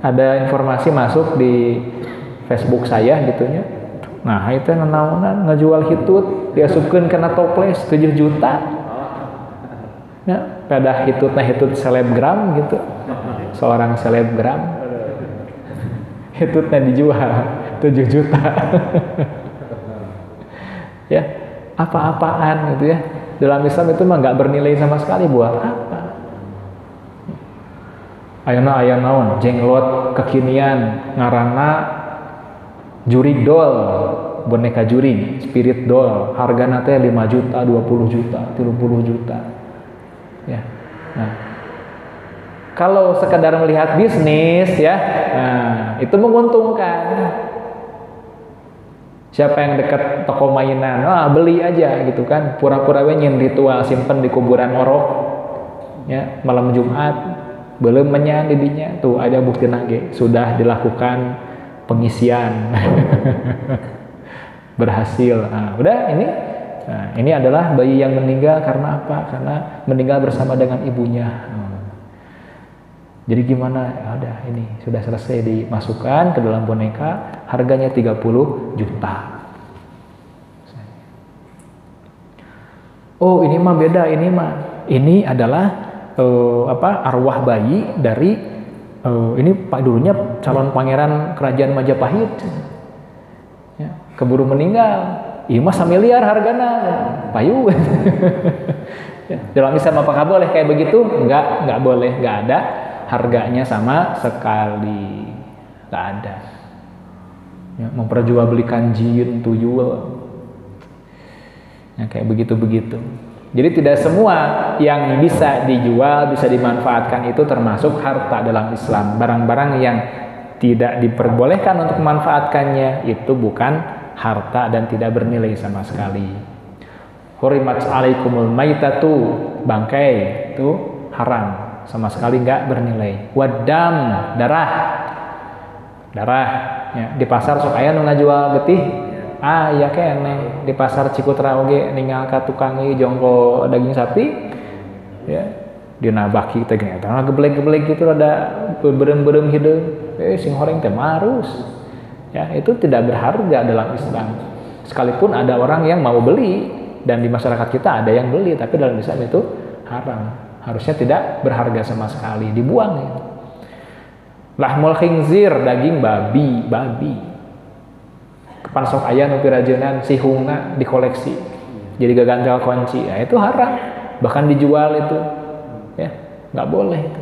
A: Ada informasi masuk di Facebook saya gitunya. Nah, itu nanaonan ngejual hitut diasupkeun kana toples 7 juta. Ya, pada hitutna hitut selebgram gitu. Seorang selebgram. Hitutnya dijual 7 juta. Ya, apa-apaan gitu ya. Dalam Islam itu mah nggak bernilai sama sekali, buat apa? Ayeuna aya naon jenglot kekinian ngaranna juri doll, boneka juri, spirit doll, hargana teh 5 juta, 20 juta, 30 juta. Ya. Nah, kalau sekadar melihat bisnis ya, nah, itu menguntungkan. Siapa yang dekat toko mainan, beli aja gitu kan, pura-pura we nyin ritual simpen di kuburan orok. Ya, malam Jumat belum menyan didinya, tuh ada bukti nage, sudah dilakukan pengisian. Berhasil. Nah, udah ini. Nah, ini adalah bayi yang meninggal karena apa? Karena meninggal bersama dengan ibunya. Jadi gimana? Ya udah, ini sudah selesai dimasukkan ke dalam boneka, harganya 30 juta. Oh, ini mah beda, ini mah. Ini adalah arwah bayi dari ini Pak dulunya calon pangeran kerajaan Majapahit. Ya, keburu meninggal. Iya mah 1 miliar hargana. Payu. Ya, dalam Islam apakah boleh kayak begitu? Enggak boleh, enggak ada harganya sama sekali. Enggak ada. Ya, memperjualbelikan jin, tuyul. Ya, kayak begitu-begitu. Jadi tidak semua yang bisa dijual, bisa dimanfaatkan itu termasuk harta dalam Islam. Barang-barang yang tidak diperbolehkan untuk memanfaatkannya itu bukan harta dan tidak bernilai sama sekali. Hurimat alaikumul maitatu, bangkai itu haram, sama sekali nggak bernilai. Wadam, darah. Ya, di pasar sok aya nu ngajual getih. Ya kene di pasar Cikutra oge ningal ka tukang ieu jongko daging sapi ya dina baki teh geuning eta geblek-geblek gitu rada berem-berem hideung sing horeng teh marus ya, itu tidak berharga dalam Islam sekalipun ada orang yang mau beli dan di masyarakat kita ada yang beli, tapi dalam Islam itu haram, harusnya tidak berharga sama sekali, dibuang ya. Lahmul khinzir, daging babi kapan sok aya nu pirajeunnan sihungna dikoleksi jadi gagantel kunci, ya itu haram, bahkan dijual itu ya nggak boleh, itu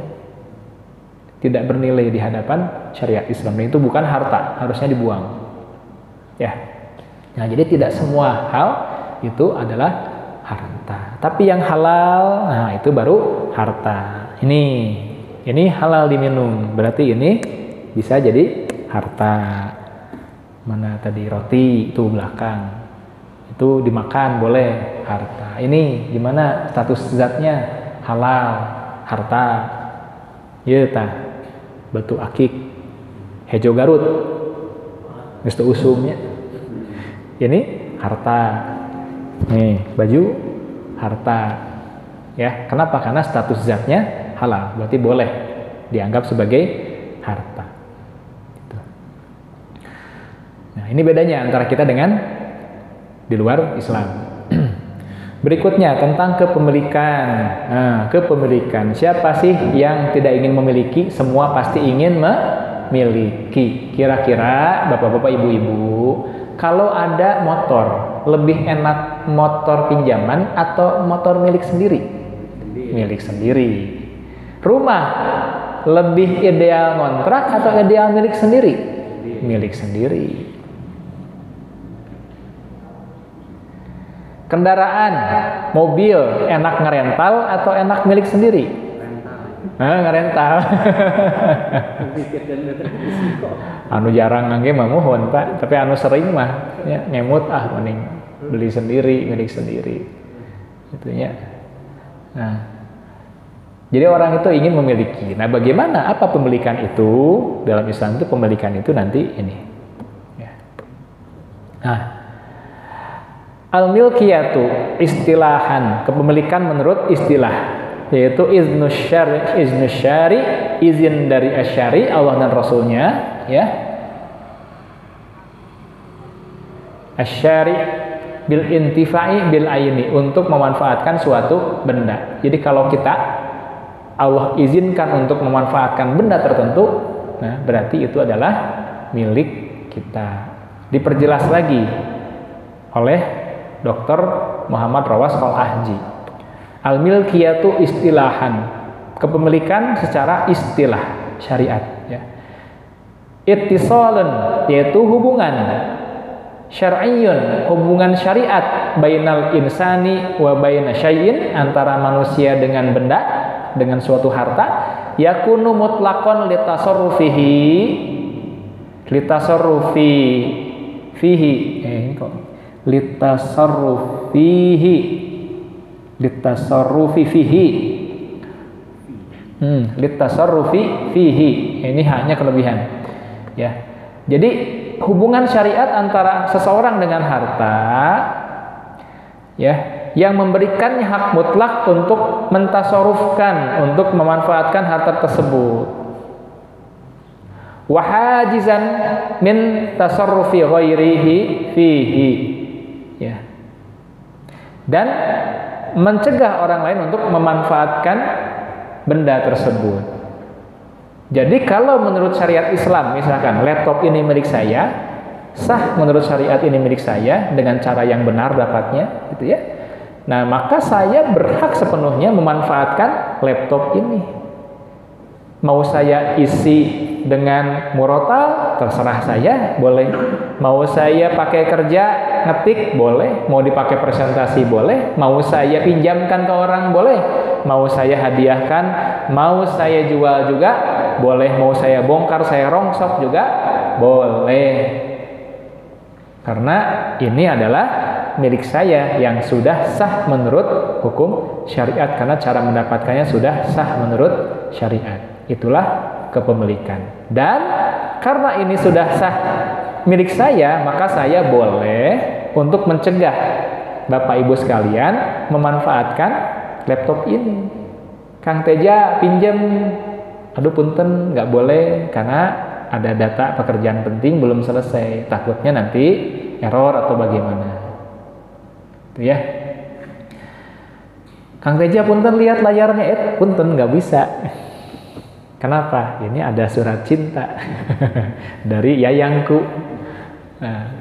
A: tidak bernilai di hadapan syariat Islam, itu bukan harta, harusnya dibuang ya. Nah, jadi tidak semua hal itu adalah harta, tapi yang halal, nah itu baru harta. Ini halal diminum, berarti ini bisa jadi harta. Mana tadi roti itu belakang, itu dimakan boleh harta. Ini gimana status zatnya? Halal, harta. Ieu tah batu akik, hejo Garut, geus teu usumnya. Ini harta. Nih baju harta. Ya, kenapa? Karena status zatnya halal, berarti boleh dianggap sebagai harta. Nah, ini bedanya antara kita dengan di luar Islam. Berikutnya tentang kepemilikan. Nah, kepemilikan. Siapa sih yang tidak ingin memiliki? Semua pasti ingin memiliki. Kira-kira bapak-bapak, ibu-ibu, kalau ada motor, lebih enak motor pinjaman atau motor milik sendiri? Milik sendiri. Rumah, lebih ideal ngontrak atau ideal milik sendiri? Milik sendiri. Kendaraan, mobil, enak ngerental atau enak milik sendiri? Ngerental. Anu jarang ngangge mah mohon Pak, tapi anu sering mah ya ngemut mending beli sendiri, milik sendiri. Gitu ya. Nah, jadi orang itu ingin memiliki. Nah, bagaimana apa pemilikan itu? Dalam Islam itu pemilikan itu nanti ini. Ya. Nah, al-milkiyatu istilahan, kepemilikan menurut istilah, yaitu iznu syari, izin dari asyari Allah dan Rasulnya ya. Asyari bil intifai bil aini, untuk memanfaatkan suatu benda. Jadi kalau kita Allah izinkan untuk memanfaatkan benda tertentu, nah berarti itu adalah milik kita. Diperjelas lagi oleh Dr. Muhammad Rawas Al-Ahji. Al-milkiyatu istilahan, kepemilikan secara istilah syariat, ya. Ittisalun, yaitu hubungan syar'iyyun, hubungan syariat, bainal insani wa baina syai'in, antara manusia dengan benda, dengan suatu harta, yakunu mutlaqan litasarrufihi, litasarrufi fihi. Ini hanya kelebihan, ya. Jadi hubungan syariat antara seseorang dengan harta, ya, yang memberikannya hak mutlak untuk mentasarrufkan, untuk memanfaatkan harta tersebut. Wahajizan min tasarrufi ghairihi fihi, ya. Dan mencegah orang lain untuk memanfaatkan benda tersebut. Jadi kalau menurut syariat Islam, misalkan laptop ini milik saya, sah menurut syariat ini milik saya dengan cara yang benar dapatnya, gitu ya. Nah, maka saya berhak sepenuhnya memanfaatkan laptop ini. Mau saya isi dengan murotal, terserah saya, boleh. Mau saya pakai kerja ngetik, boleh. Mau dipakai presentasi, boleh. Mau saya pinjamkan ke orang, boleh. Mau saya hadiahkan, mau saya jual juga, boleh. Mau saya bongkar, saya rongsok juga, boleh. Karena ini adalah milik saya yang sudah sah menurut hukum syariat, karena cara mendapatkannya sudah sah menurut syariat. Itulah kepemilikan. Dan karena ini sudah sah milik saya, maka saya boleh untuk mencegah Bapak Ibu sekalian memanfaatkan laptop ini. Kang Teja pinjam, aduh punten, nggak boleh karena ada data pekerjaan penting belum selesai, takutnya nanti error atau bagaimana, itu ya. Kang Teja punten lihat layarnya, punten nggak bisa. Kenapa? Ini ada surat cinta dari yayangku. Nah,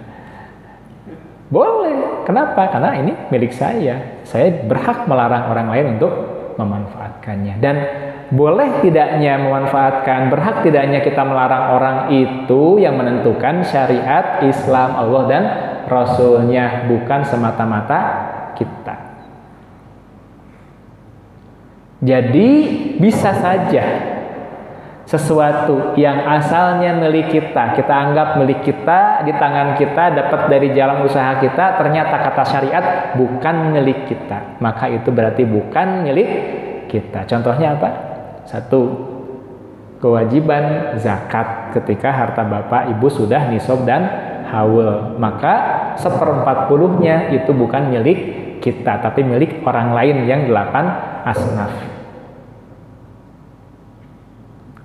A: boleh. Kenapa? Karena ini milik saya. Saya berhak melarang orang lain untuk memanfaatkannya. Dan boleh tidaknya memanfaatkan, berhak tidaknya kita melarang orang, itu yang menentukan syariat Islam, Allah dan Rasulnya, bukan semata-mata kita. Jadi bisa saja sesuatu yang asalnya milik kita, kita anggap milik kita, di tangan kita, dapat dari jalan usaha kita, ternyata kata syariat bukan milik kita, maka itu berarti bukan milik kita. Contohnya apa? Satu, kewajiban zakat ketika harta bapak ibu sudah nisab dan haul, maka 1/40-nya itu bukan milik kita, tapi milik orang lain yang 8 asnaf.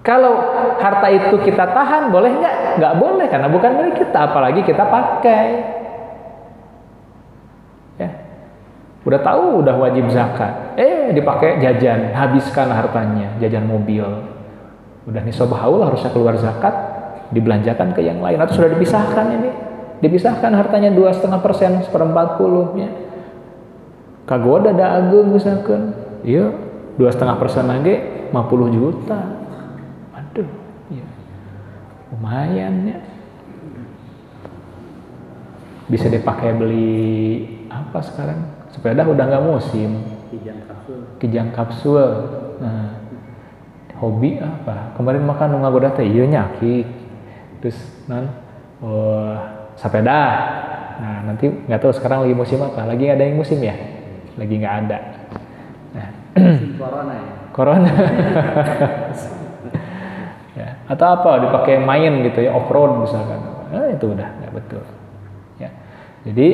A: Kalau harta itu kita tahan, boleh nggak? Nggak boleh, karena bukan milik kita, apalagi kita pakai. Ya. Udah tahu, udah wajib zakat. Dipakai jajan, habiskan hartanya, jajan mobil. Udah nisab haul, harusnya keluar zakat, dibelanjakan ke yang lain. Atau sudah dipisahkan ini. Dipisahkan hartanya 2,5%, 1/40-nya. Kagoda da agung misalkan. Iya, 2,5% lagi 50 juta. Aduh, ya. Lumayan ya. Bisa dipakai beli apa sekarang? Sepeda udah nggak musim. Kijang kapsul. Nah, hobi apa? Kemarin makan ngagoda teh ieu nyakit. Terus sepeda. Nah, nanti nggak tahu sekarang lagi musim apa. Lagi nggak ada yang musim ya? Lagi nggak ada. Nah,
B: corona ya.
A: Corona. Ya, atau apa dipakai main gitu ya, off road misalkan, itu udah nggak betul ya. Jadi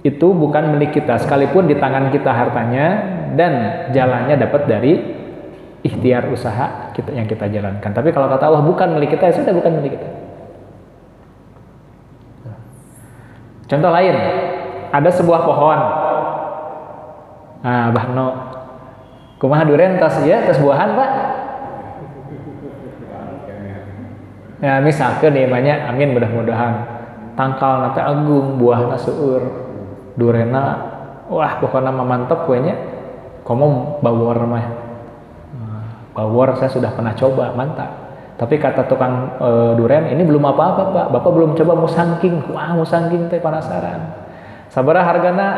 A: itu bukan milik kita, sekalipun di tangan kita hartanya dan jalannya dapat dari ikhtiar usaha kita yang kita jalankan. Tapi kalau kata Allah bukan milik kita, ya sudah bukan milik kita. Contoh lain, ada sebuah pohon. Nah, bahno kumaha duren tas ya, tas buahan Pak. Ya misalkan nih banyak, amin mudah-mudahan tangkal nate agung, buahna seueur, durena wah pokoknya mah mantep kuenya, komo bawor mah War saya sudah pernah coba, mantap. Tapi kata tukang durian, ini belum apa-apa Pak, Bapak belum coba musangking. Wah, musangking teh penasaran. Sabaraha hargana?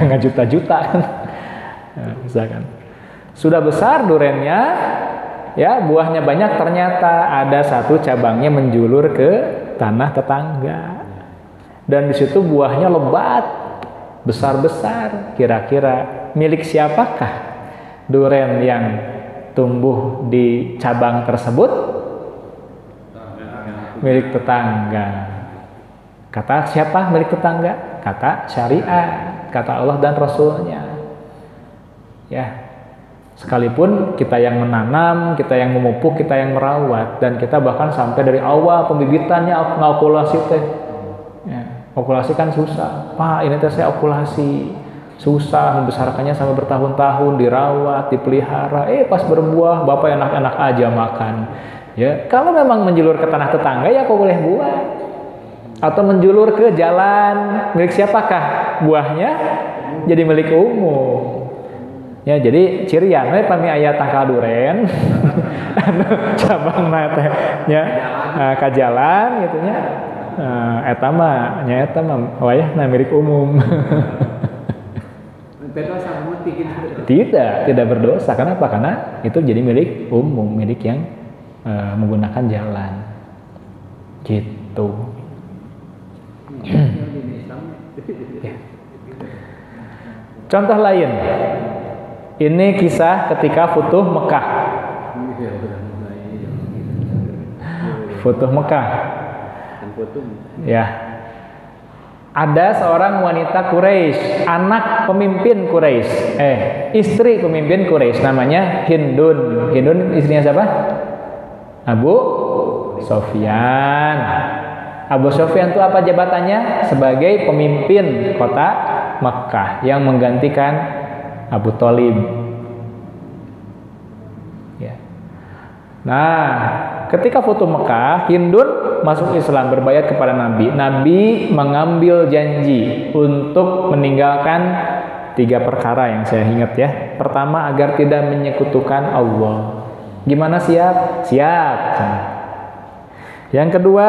A: Ngajuta-juta kan. Misalkan. Sudah besar duriannya, ya buahnya banyak, ternyata ada satu cabangnya menjulur ke tanah tetangga. Dan di situ buahnya lebat, besar-besar. Kira-kira milik siapakah durian yang tumbuh di cabang tersebut? Milik tetangga. Kata siapa milik tetangga? Kata syariat, kata Allah dan Rasulnya. Ya, sekalipun kita yang menanam, kita yang memupuk, kita yang merawat, dan kita bahkan sampai dari awal pembibitannya ngokulasi teh. Ya, okulasi kan susah. Pak, ini teh saya okulasi. Susah membesarkannya sampai bertahun-tahun, dirawat, dipelihara. Pas berbuah, Bapak enak-enak aja makan. Ya, kalau memang menjulur ke tanah tetangga ya kok boleh buah. Atau menjulur ke jalan, milik siapakah buahnya? Jadi milik umum. Ya, jadi cirian we pami aya tangkal duren. Cabang teh nya ka jalan gitu nya. Eta mah nya wayahna milik umum. Tidak berdosa. Kenapa? Karena itu jadi milik umum, milik yang menggunakan jalan. Gitu. Ya. Contoh lain. Ini kisah ketika Futuh Mekah. Futuh Mekah. Ya. Ada seorang wanita Quraisy, anak pemimpin Quraisy, istri pemimpin Quraisy, namanya Hindun. Hindun istrinya siapa? Abu Sofyan. Abu Sofyan itu apa jabatannya? Sebagai pemimpin kota Makkah yang menggantikan Abu Thalib. Ya. Nah, ketika Futuh Mekah, Hindun masuk Islam, berbayat kepada Nabi. Nabi mengambil janji untuk meninggalkan 3 perkara yang saya ingat ya. Pertama, agar tidak menyekutukan Allah. Gimana siap? Siap. Yang kedua,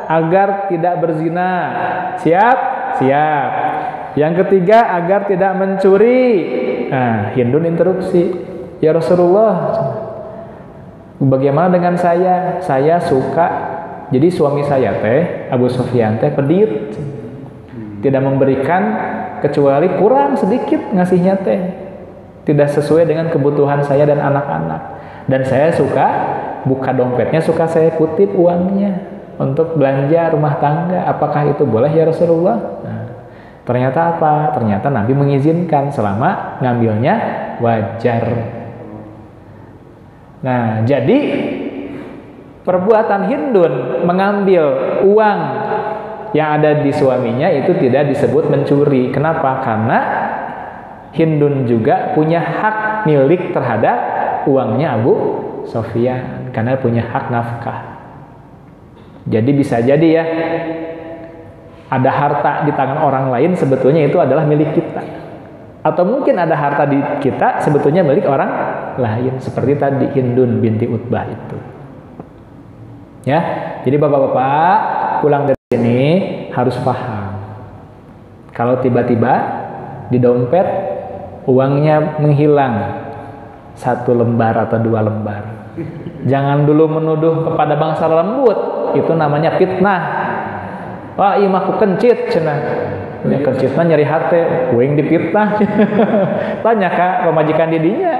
A: agar tidak berzina. Siap? Siap. Yang ketiga, agar tidak mencuri. Nah, Hindun interupsi. Ya Rasulullah, bagaimana dengan saya? Saya suka. Jadi suami saya teh, Abu Sufyan teh pelit. Tidak memberikan kecuali kurang sedikit ngasihnya teh. Tidak sesuai dengan kebutuhan saya dan anak-anak. Dan saya suka buka dompetnya, suka saya kutip uangnya untuk belanja rumah tangga. Apakah itu boleh ya Rasulullah? Nah, ternyata apa? Ternyata Nabi mengizinkan selama ngambilnya wajar. Nah, jadi perbuatan Hindun mengambil uang yang ada di suaminya itu tidak disebut mencuri. Kenapa? Karena Hindun juga punya hak milik terhadap uangnya Abu Sofyan, karena punya hak nafkah. Jadi bisa jadi ya, ada harta di tangan orang lain sebetulnya itu adalah milik kita. Atau mungkin ada harta di kita sebetulnya milik orang lain, seperti tadi Hindun binti Utbah itu. Ya, jadi bapak-bapak pulang dari sini harus paham. Kalau tiba-tiba di dompet uangnya menghilang 1 lembar atau 2 lembar, jangan dulu menuduh kepada bangsa lembut. Itu namanya fitnah. Wah, iya mah ku kencit cenah. Ya kencitna nyeri hate, kuing dipitnah. Tanya Kak, pemajikan didinya.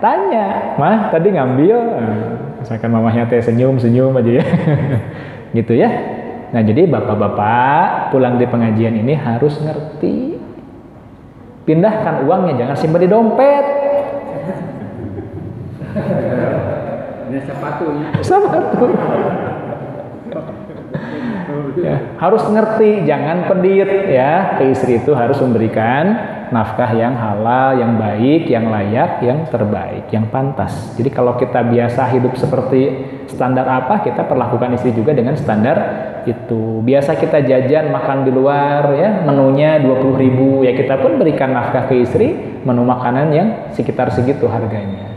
A: Tanya, "Mah, tadi ngambil?" Misalkan mamahnya teh senyum-senyum aja ya. Gitu ya. Nah, jadi bapak-bapak pulang di pengajian ini harus ngerti. Pindahkan uangnya, jangan simpan di dompet.
B: Ini sepatunya.
A: Sepatu. Ya, harus ngerti, jangan pelit ya. Ke istri itu harus memberikan nafkah yang halal, yang baik, yang layak, yang terbaik, yang pantas. Jadi kalau kita biasa hidup seperti standar apa, kita perlakukan istri juga dengan standar itu. Biasa kita jajan makan di luar ya, menunya 20.000, ya kita pun berikan nafkah ke istri, menu makanan yang sekitar segitu harganya.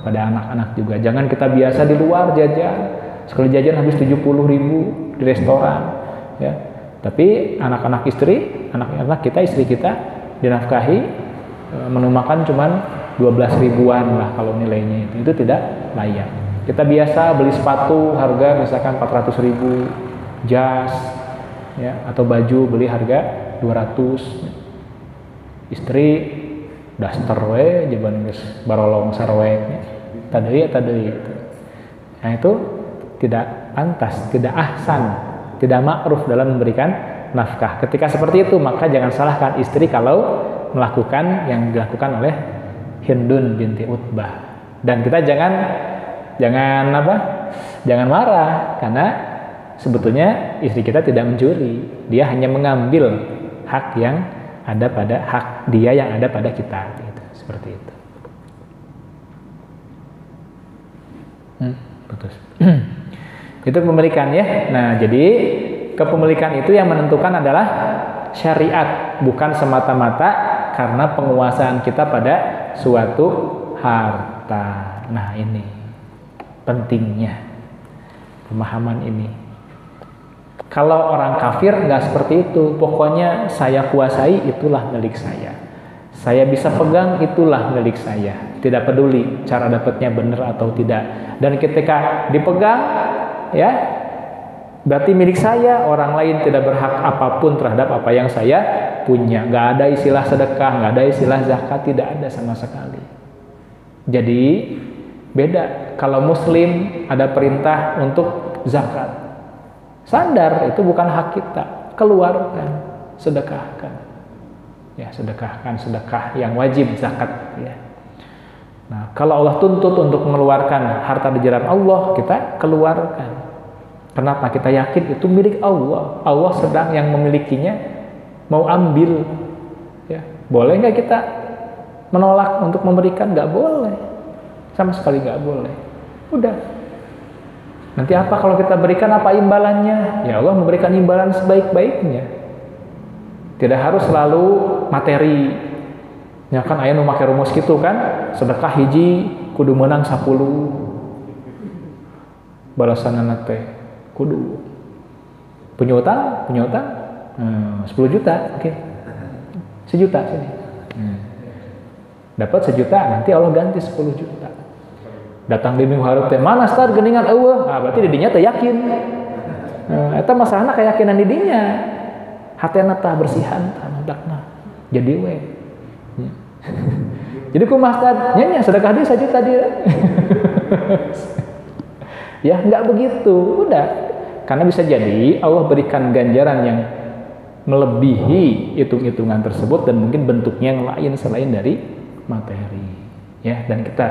A: kepada anak-anak juga. Jangan kita biasa di luar jajan, sekali jajan habis 70.000 di restoran, ya. Tapi anak-anak kita, istri kita dinafkahi, menu makan cuman 12 ribuan lah kalau nilainya itu tidak layak. Kita biasa beli sepatu harga misalkan 400.000, jas, ya, atau baju beli harga 200. Istri daster we jaban geus barolong sarwe tadeuy gitu. Nah itu tidak pantas, tidak ahsan, tidak ma'ruf dalam memberikan nafkah. Ketika seperti itu maka jangan salahkan istri kalau melakukan yang dilakukan oleh Hindun binti Utbah. Dan kita jangan marah karena sebetulnya istri kita tidak mencuri, dia hanya mengambil hak yang ada pada hak dia yang ada pada kita, gitu. Seperti itu. Putus. Itu kepemilikan ya. Nah, jadi kepemilikan itu yang menentukan adalah syariat, bukan semata-mata karena penguasaan kita pada suatu harta. Nah, ini pentingnya pemahaman ini. Kalau orang kafir nggak seperti itu, pokoknya saya kuasai itulah milik saya. Saya bisa pegang itulah milik saya. Tidak peduli cara dapatnya benar atau tidak. Dan ketika dipegang, ya berarti milik saya. Orang lain tidak berhak apapun terhadap apa yang saya punya. Nggak ada istilah sedekah, nggak ada istilah zakat, tidak ada sama sekali. Jadi beda. Kalau Muslim ada perintah untuk zakat. Sadar itu bukan hak kita, keluarkan, sedekahkan. Ya, sedekahkan sedekah yang wajib zakat ya. Nah, kalau Allah tuntut untuk mengeluarkan harta di jalan Allah, kita keluarkan. Kenapa? Kita yakin itu milik Allah. Allah sedang yang memilikinya, mau ambil. Ya, boleh nggak kita menolak untuk memberikan? Nggak boleh, sama sekali nggak boleh. Udah. Nanti apa kalau kita berikan, apa imbalannya? Ya Allah memberikan imbalan sebaik-baiknya. Tidak harus selalu materi. Ya kan aya nu make rumus gitu kan, sedekah hiji kudu menang 10. Balasanana teh kudu. Punya utang 10 juta, oke. 1 juta sini. Dapat 1 juta, nanti Allah ganti 10 juta. Datang di minggu hareup teh mana star geuningan eueuh, berarti di dinya teh yakin. Eta masalahna keyakinan di dinya. Hatena tah bersihan tah mudakna. Jadi we. Jadi kumaha star? Nya sedekah dia 1 juta dia. Ya enggak begitu, udah. Karena bisa jadi Allah berikan ganjaran yang melebihi hitung-hitungan tersebut dan mungkin bentuknya yang lain selain dari materi. Ya, dan kita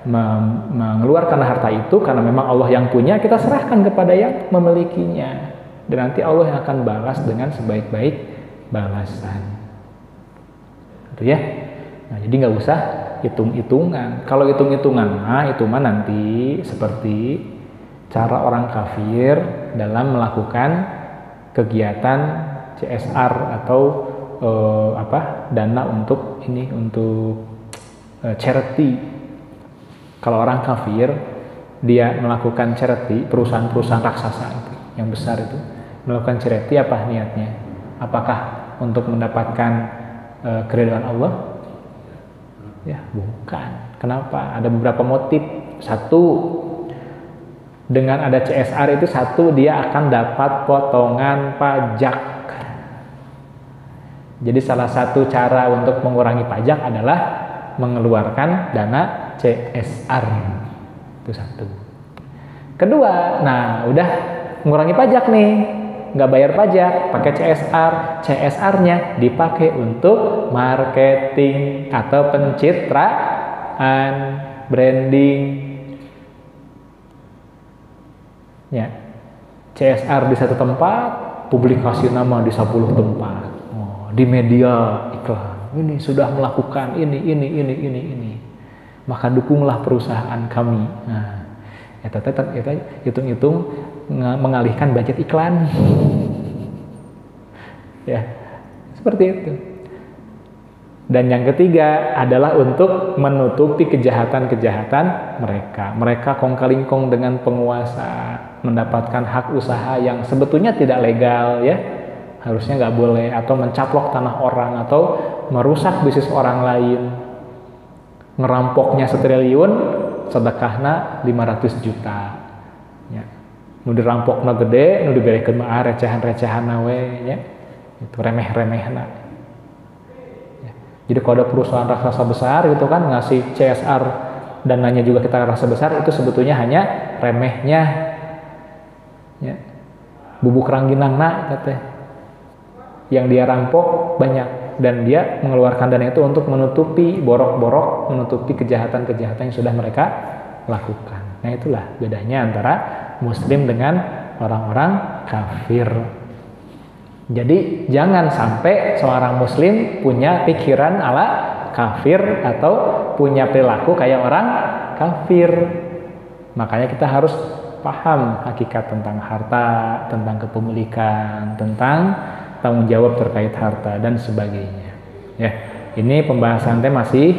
A: mengeluarkan harta itu karena memang Allah yang punya, kita serahkan kepada yang memilikinya dan nanti Allah yang akan balas dengan sebaik-baik balasan. Itu ya. Nah, jadi nggak usah hitung-hitungan. Kalau hitung-hitungan, itu mah nanti seperti cara orang kafir dalam melakukan kegiatan CSR atau dana untuk charity. Kalau orang kafir, dia melakukan charity, perusahaan-perusahaan raksasa itu, yang besar itu, melakukan charity apa niatnya? Apakah untuk mendapatkan keridhaan Allah? Ya, bukan. Kenapa? Ada beberapa motif. Satu, dengan ada CSR itu dia akan dapat potongan pajak. Jadi salah satu cara untuk mengurangi pajak adalah mengeluarkan dana CSR. Itu satu. Kedua, nah udah mengurangi pajak nih, nggak bayar pajak, pakai CSR. CSR-nya dipakai untuk marketing atau pencitraan, branding. Ya, CSR di satu tempat, publikasi nama di 10 tempat. Di media iklan. Ini sudah melakukan ini. Maka dukunglah perusahaan kami. Nah, eta hitung-hitung mengalihkan budget iklan. Ya, seperti itu. Dan yang ketiga adalah untuk menutupi kejahatan-kejahatan mereka. Mereka kongkalingkong dengan penguasa, mendapatkan hak usaha yang sebetulnya tidak legal ya. Harusnya nggak boleh, atau mencaplok tanah orang, atau merusak bisnis orang lain. Ngerampoknya 1 triliun, sedekahna 500 juta. Ya. Nu dirampokna gede, nu diberikeun mah recehan-recehan we ya. Itu remeh-remehna. Ya. Jadi kalau ada perusahaan raksasa besar gitu kan ngasih CSR dananya juga kita rasa besar, itu sebetulnya hanya remehnya. Ya. Bubuk rangginangna katanya. Yang dia rampok banyak, dan dia mengeluarkan dana itu untuk menutupi borok-borok, menutupi kejahatan-kejahatan yang sudah mereka lakukan. Nah itulah bedanya antara muslim dengan orang-orang kafir. Jadi jangan sampai seorang muslim punya pikiran ala kafir atau punya perilaku kayak orang kafir. Makanya kita harus paham hakikat tentang harta, tentang kepemilikan, tentang tanggung jawab terkait harta dan sebagainya. Ya, ini pembahasan teh masih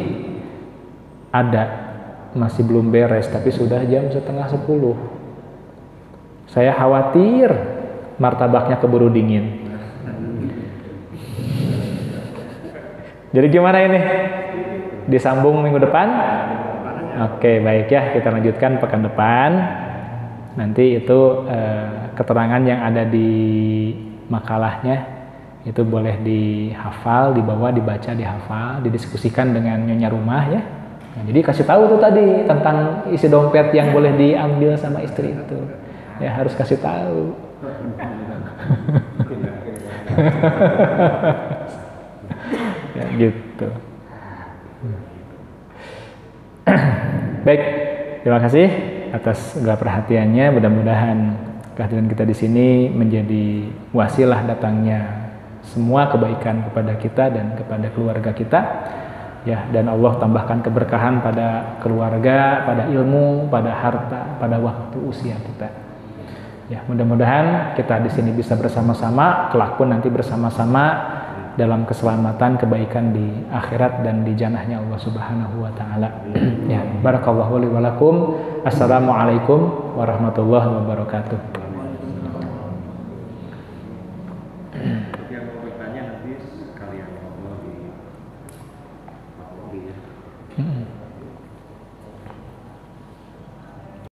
A: ada, masih belum beres, tapi sudah jam 9:30. Saya khawatir martabaknya keburu dingin. Jadi gimana ini? Disambung minggu depan? Oke, baik ya, kita lanjutkan pekan depan. Nanti itu keterangan yang ada di makalahnya itu boleh dihafal, dibawa, dibaca, dihafal, didiskusikan dengan nyonya rumah ya. Nah, jadi kasih tahu tuh tadi tentang isi dompet yang boleh diambil sama istri itu. Ya harus kasih tahu. Ya gitu. Baik, terima kasih atas segala perhatiannya. Mudah-mudahan kehadiran kita di sini menjadi wasilah datangnya semua kebaikan kepada kita dan kepada keluarga kita. Ya, dan Allah tambahkan keberkahan pada keluarga, pada ilmu, pada harta, pada waktu usia kita. Ya, mudah-mudahan kita di sini bisa bersama-sama, kelak pun nanti bersama-sama dalam keselamatan, kebaikan di akhirat dan di jannahnya Allah Subhanahu wa taala. Ya, barakallahu li wa lakum. Assalamualaikum warahmatullahi wabarakatuh.